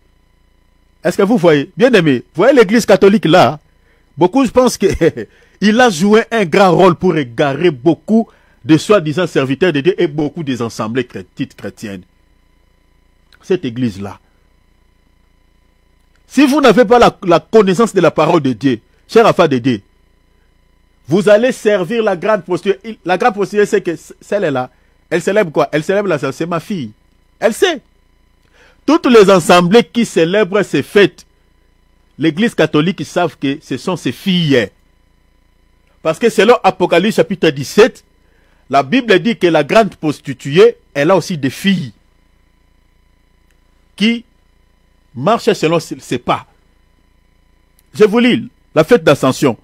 Est-ce que vous voyez? Bien aimé, vous voyez l'église catholique là? Beaucoup, je pense qu'il a joué un grand rôle pour égarer beaucoup de soi-disant serviteurs de Dieu et beaucoup des assemblées chrétiennes. Cette église-là. Si vous n'avez pas la connaissance de la parole de Dieu, cher enfant de Dieu, vous allez servir la grande prostituée. La grande prostituée, c'est que celle-là, elle célèbre quoi? Elle célèbre la c'est ma fille. Elle sait. Toutes les assemblées qui célèbrent ces fêtes, l'église catholique, ils savent que ce sont ses filles. Parce que selon Apocalypse chapitre 17, la Bible dit que la grande prostituée, elle a aussi des filles qui marchent selon ses pas. Je vous lis la fête d'Ascension.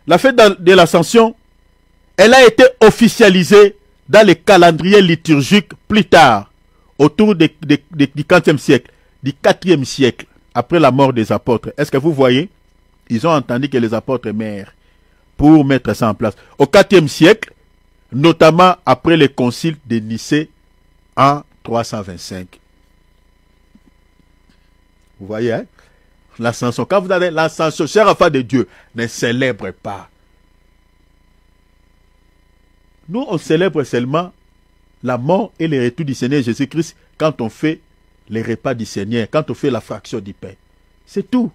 La fête de l'Ascension, elle a été officialisée dans les calendriers liturgiques plus tard, autour du 4e siècle, du 4e siècle, après la mort des apôtres. Est-ce que vous voyez? Ils ont entendu que les apôtres meurent pour mettre ça en place. Au 4e siècle, notamment après le concile de Nicée en 325. Vous voyez, hein? L'ascension. Quand vous avez l'ascension, cher enfant de Dieu, ne célèbre pas. Nous, on célèbre seulement la mort et le retour du Seigneur Jésus-Christ quand on fait les repas du Seigneur, quand on fait la fraction du pain. C'est tout.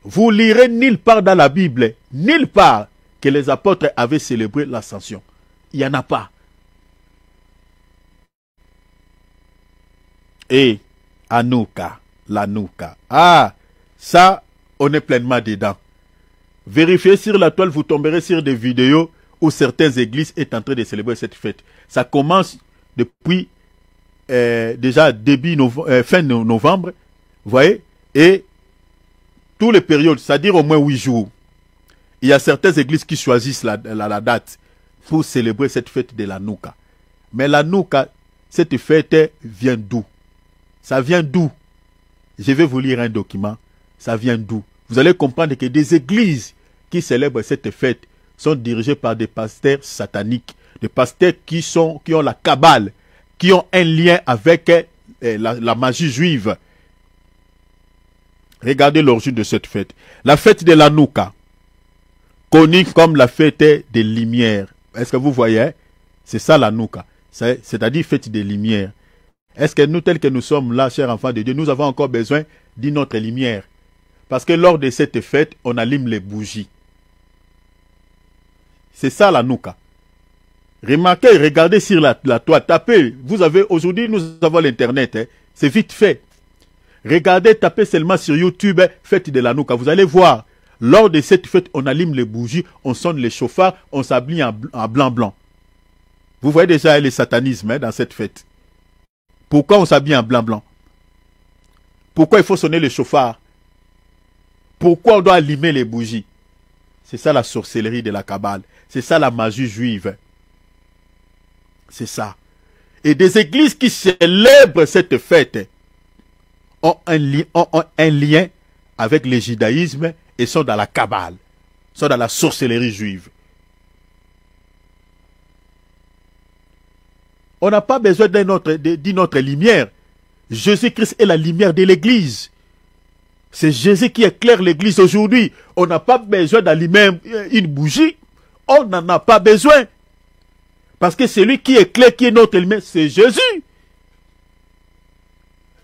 Vous lirez nulle part dans la Bible, nulle part, que les apôtres avaient célébré l'ascension. Il n'y en a pas. Et Hanouka, l'Hanouka. Ah, ça, on est pleinement dedans. Vérifiez sur la toile, vous tomberez sur des vidéos où certaines églises sont en train de célébrer cette fête. Ça commence depuis déjà fin novembre, vous voyez, et toutes les périodes, c'est-à-dire au moins 8 jours. Il y a certaines églises qui choisissent la date pour célébrer cette fête de l'Hanouka. Mais l'Hanouka, cette fête vient d'où? Ça vient d'où? Je vais vous lire un document. Ça vient d'où? Vous allez comprendre que des églises qui célèbrent cette fête sont dirigées par des pasteurs sataniques, des pasteurs qui ont la cabale, qui ont un lien avec la magie juive. Regardez l'origine de cette fête. La fête de l'Hanouka, connue comme la fête des Lumières. Est-ce que vous voyez? C'est ça l'Hanouka. C'est-à-dire fête des Lumières. Est-ce que nous, tels que nous sommes là, chers enfants de Dieu, nous avons encore besoin d'une autre lumière? Parce que lors de cette fête, on allume les bougies. C'est ça l'Hanouka. Remarquez, regardez sur la toile, tapez. Vous avez, aujourd'hui, nous avons l'internet. Hein. C'est vite fait. Regardez, tapez seulement sur YouTube, fête de l'Hanouka. Vous allez voir. Lors de cette fête, on allume les bougies, on sonne les chauffards, on s'habille en blanc-blanc. Vous voyez déjà le satanisme hein, dans cette fête. Pourquoi on s'habille en blanc-blanc? Pourquoi il faut sonner les chauffards? Pourquoi on doit allumer les bougies? C'est ça la sorcellerie de la Kabbale. C'est ça la magie juive. C'est ça. Et des églises qui célèbrent cette fête ont un lien avec le judaïsme et sont dans la Kabbale, sont dans la sorcellerie juive. On n'a pas besoin d'une autre lumière. Jésus-Christ est la lumière de l'église. C'est Jésus qui éclaire l'église aujourd'hui. On n'a pas besoin d'allumer une bougie. On n'en a pas besoin. Parce que celui qui éclaire, qui est notre lumière, c'est Jésus.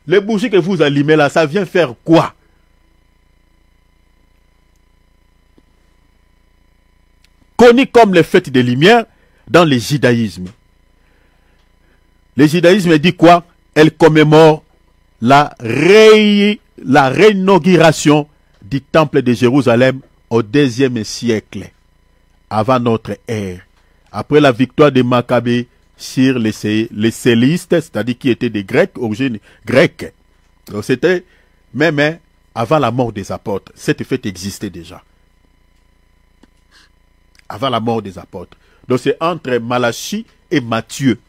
Les bougies que vous allumez là, ça vient faire quoi? Connu comme les fêtes des Lumières dans le judaïsme. Le judaïsme dit quoi? Elle commémore la réinauguration du temple de Jérusalem au 2e siècle avant notre ère. Après la victoire des Maccabées sur les Célistes, c'est-à-dire qui étaient des Grecs, origine grecque. C'était même avant la mort des apôtres. Cette fête existait déjà. Avant la mort des apôtres. Donc c'est entre Malachie et Matthieu.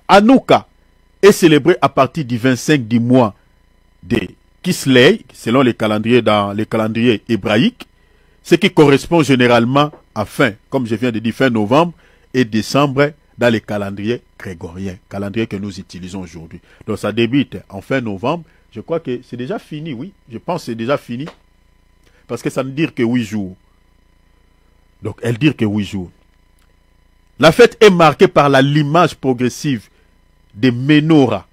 Hanouka est célébré à partir du 25 du mois de Kislev, selon les calendriers dans les calendriers hébraïques, ce qui correspond généralement à comme je viens de dire, fin novembre et décembre dans les calendriers grégoriens, calendrier que nous utilisons aujourd'hui. Donc ça débute en fin novembre. Je crois que c'est déjà fini, oui. Je pense que c'est déjà fini. Parce que ça ne dit que 8 jours. Donc elle dit que 8 jours. La fête est marquée par la limage progressive des menorahs.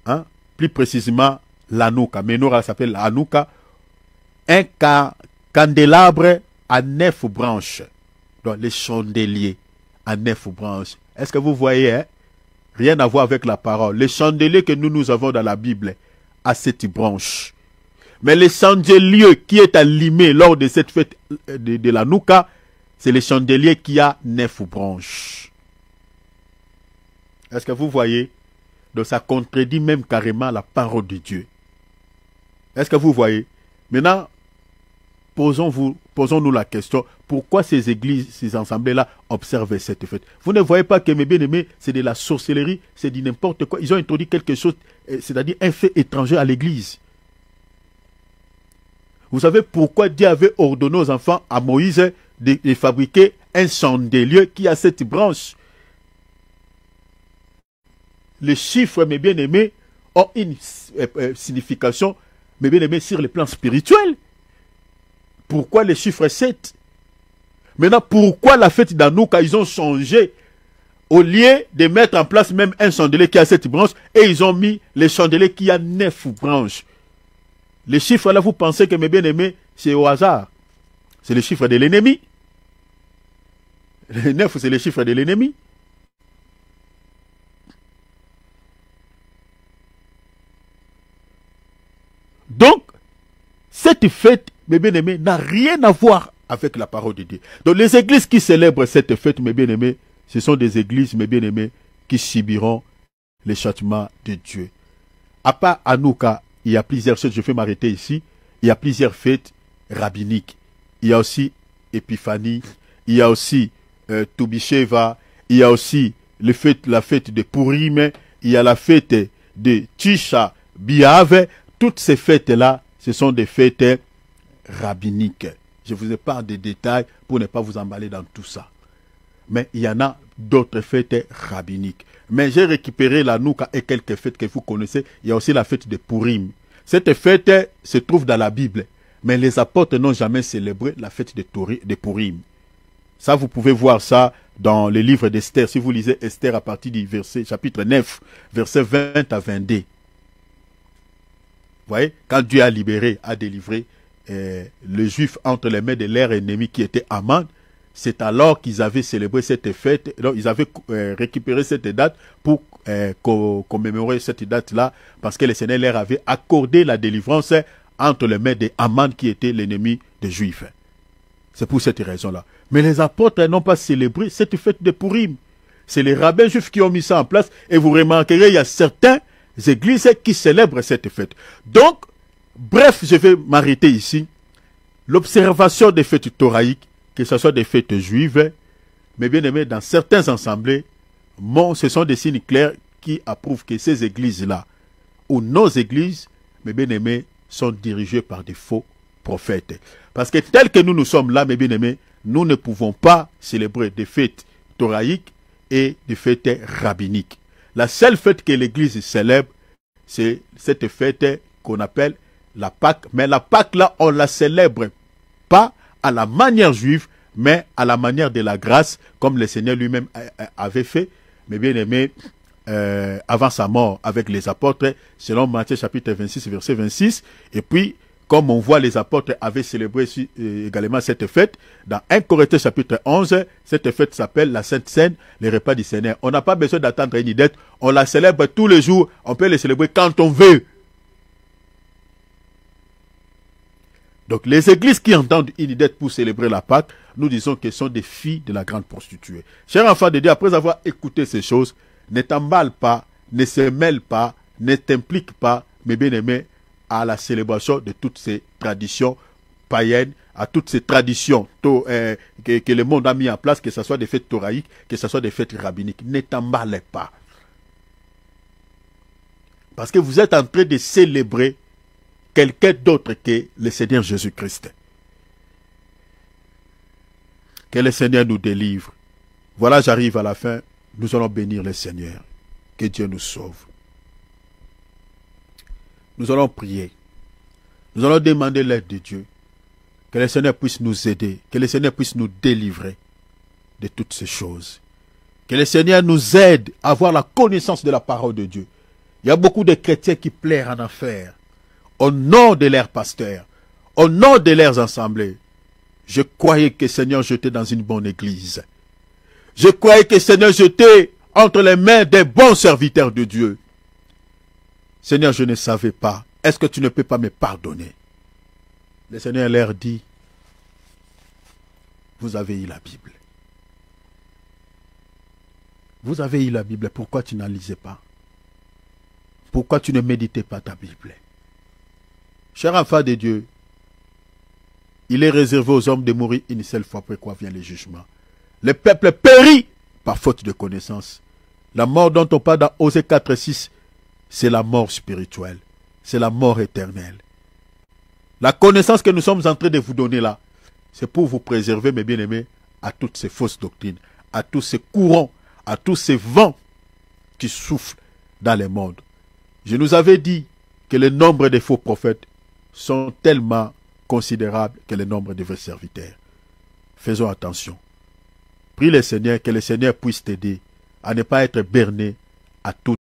Hein? Plus précisément, l'Hanouka. Menorah s'appelle Hanouka. Un candélabre à 9 branches. Donc les chandeliers à 9 branches. Est-ce que vous voyez, hein? Rien à voir avec la parole. Les chandeliers que nous avons dans la Bible à 7 branches. Mais les chandeliers qui est allumé lors de cette fête de la Hanouka, c'est les chandeliers qui a 9 branches. Est-ce que vous voyez? Donc ça contredit même carrément la parole de Dieu. Est-ce que vous voyez? Maintenant, posons-nous la question, pourquoi ces églises, ces assemblées-là observent cette fête? Vous ne voyez pas que, mes bien-aimés, c'est de la sorcellerie, c'est du n'importe quoi. Ils ont introduit quelque chose, c'est-à-dire un fait étranger à l'église. Vous savez pourquoi Dieu avait ordonné aux enfants, à Moïse, de fabriquer un chandelier qui a 7 branches? Les chiffres, mes bien-aimés, ont une signification, mes bien-aimés, sur le plan spirituel. Pourquoi les chiffres 7? Maintenant, pourquoi la fête d'Hanouka, ils ont changé? Au lieu de mettre en place même un chandelier qui a 7 branches, et ils ont mis les chandeliers qui a 9 branches. Les chiffres là, vous pensez que, mes bien-aimés, c'est au hasard. C'est les chiffres de l'ennemi. Les 9, c'est les chiffres de l'ennemi. Donc, cette fête, mes bien-aimés, n'a rien à voir avec la parole de Dieu. Donc, les églises qui célèbrent cette fête, mes bien-aimés, ce sont des églises, mes bien-aimés, qui subiront les châtiments de Dieu. À part Hanouka, il y a plusieurs fêtes, je vais m'arrêter ici, il y a plusieurs fêtes rabbiniques. Il y a aussi Épiphanie, il y a aussi Toubisheva, il y a aussi la fête de Purim, il y a la fête de Tisha B'Av. Toutes ces fêtes-là, ce sont des fêtes rabbiniques. Je vous épargne des détails pour ne pas vous emballer dans tout ça. Mais il y en a d'autres fêtes rabbiniques. Mais j'ai récupéré la Hanouka et quelques fêtes que vous connaissez. Il y a aussi la fête de Purim. Cette fête se trouve dans la Bible. Mais les apôtres n'ont jamais célébré la fête de Purim. Ça, vous pouvez voir ça dans le livre d'Esther. Si vous lisez Esther à partir du chapitre 9, versets 20 à 22. Vous voyez, quand Dieu a délivré le juif entre les mains de leur ennemi qui était Haman, c'est alors qu'ils avaient célébré cette fête. Donc, ils avaient récupéré cette date pour commémorer cette date-là, parce que le Seigneur leur avait accordé la délivrance entre les mains de Haman qui était l'ennemi des Juifs. C'est pour cette raison-là. Mais les apôtres n'ont pas célébré cette fête de Purim. C'est les rabbins juifs qui ont mis ça en place, et vous remarquerez, il y a certaines églises qui célèbrent cette fête. Donc, bref, je vais m'arrêter ici. L'observation des fêtes thoraïques, que ce soit des fêtes juives, mais bien aimé, dans certains assemblées, ce sont des signes clairs qui approuvent que ces églises-là, ou nos églises, mais bien aimés, sont dirigées par des faux prophètes. Parce que tel que nous sommes là, mes bien aimés, nous ne pouvons pas célébrer des fêtes thoraïques et des fêtes rabbiniques. La seule fête que l'église célèbre, c'est cette fête qu'on appelle la Pâque. Mais la Pâque là, on la célèbre pas à la manière juive, mais à la manière de la grâce, comme le Seigneur lui-même avait fait, mais bien aimé, avant sa mort avec les apôtres, selon Matthieu chapitre 26, verset 26. Et puis, comme on voit, les apôtres avaient célébré également cette fête. Dans 1 Corinthiens chapitre 11, cette fête s'appelle la Sainte Seine, les repas du Seigneur. On n'a pas besoin d'attendre une date, on la célèbre tous les jours, on peut les célébrer quand on veut. Donc les églises qui entendent une date pour célébrer la Pâque, nous disons qu'elles sont des filles de la grande prostituée. Chers enfants de Dieu, après avoir écouté ces choses, ne t'emballe pas, ne se mêle pas, ne t'implique pas, mes bien-aimés, à la célébration de toutes ces traditions païennes, à toutes ces traditions que le monde a mis en place, que ce soit des fêtes thoraïques, que ce soit des fêtes rabbiniques. Ne t'emballez pas. Parce que vous êtes en train de célébrer quelqu'un d'autre que le Seigneur Jésus-Christ. Que le Seigneur nous délivre. Voilà, j'arrive à la fin. Nous allons bénir le Seigneur. Que Dieu nous sauve. Nous allons prier. Nous allons demander l'aide de Dieu. Que le Seigneur puisse nous aider. Que le Seigneur puisse nous délivrer de toutes ces choses. Que le Seigneur nous aide à avoir la connaissance de la parole de Dieu. Il y a beaucoup de chrétiens qui plairent en enfer. Au nom de leurs pasteurs. Au nom de leurs assemblées. Je croyais que Seigneur j'étais dans une bonne église. Je croyais que Seigneur j'étais entre les mains des bons serviteurs de Dieu. Seigneur, je ne savais pas. Est-ce que tu ne peux pas me pardonner? Le Seigneur leur dit, vous avez eu la Bible. Vous avez eu la Bible, pourquoi tu n'en lisais pas? Pourquoi tu ne méditais pas ta Bible? Cher enfant de Dieu, il est réservé aux hommes de mourir une seule fois, après quoi vient le jugement. Le peuple périt par faute de connaissance. La mort dont on parle dans Osée 4:6, c'est la mort spirituelle. C'est la mort éternelle. La connaissance que nous sommes en train de vous donner là, c'est pour vous préserver, mes bien-aimés, à toutes ces fausses doctrines, à tous ces courants, à tous ces vents qui soufflent dans le monde. Je nous avais dit que le nombre des faux prophètes sont tellement considérables que le nombre de vrais serviteurs. Faisons attention. Prie le Seigneur, que le Seigneur puisse t'aider à ne pas être berné à tout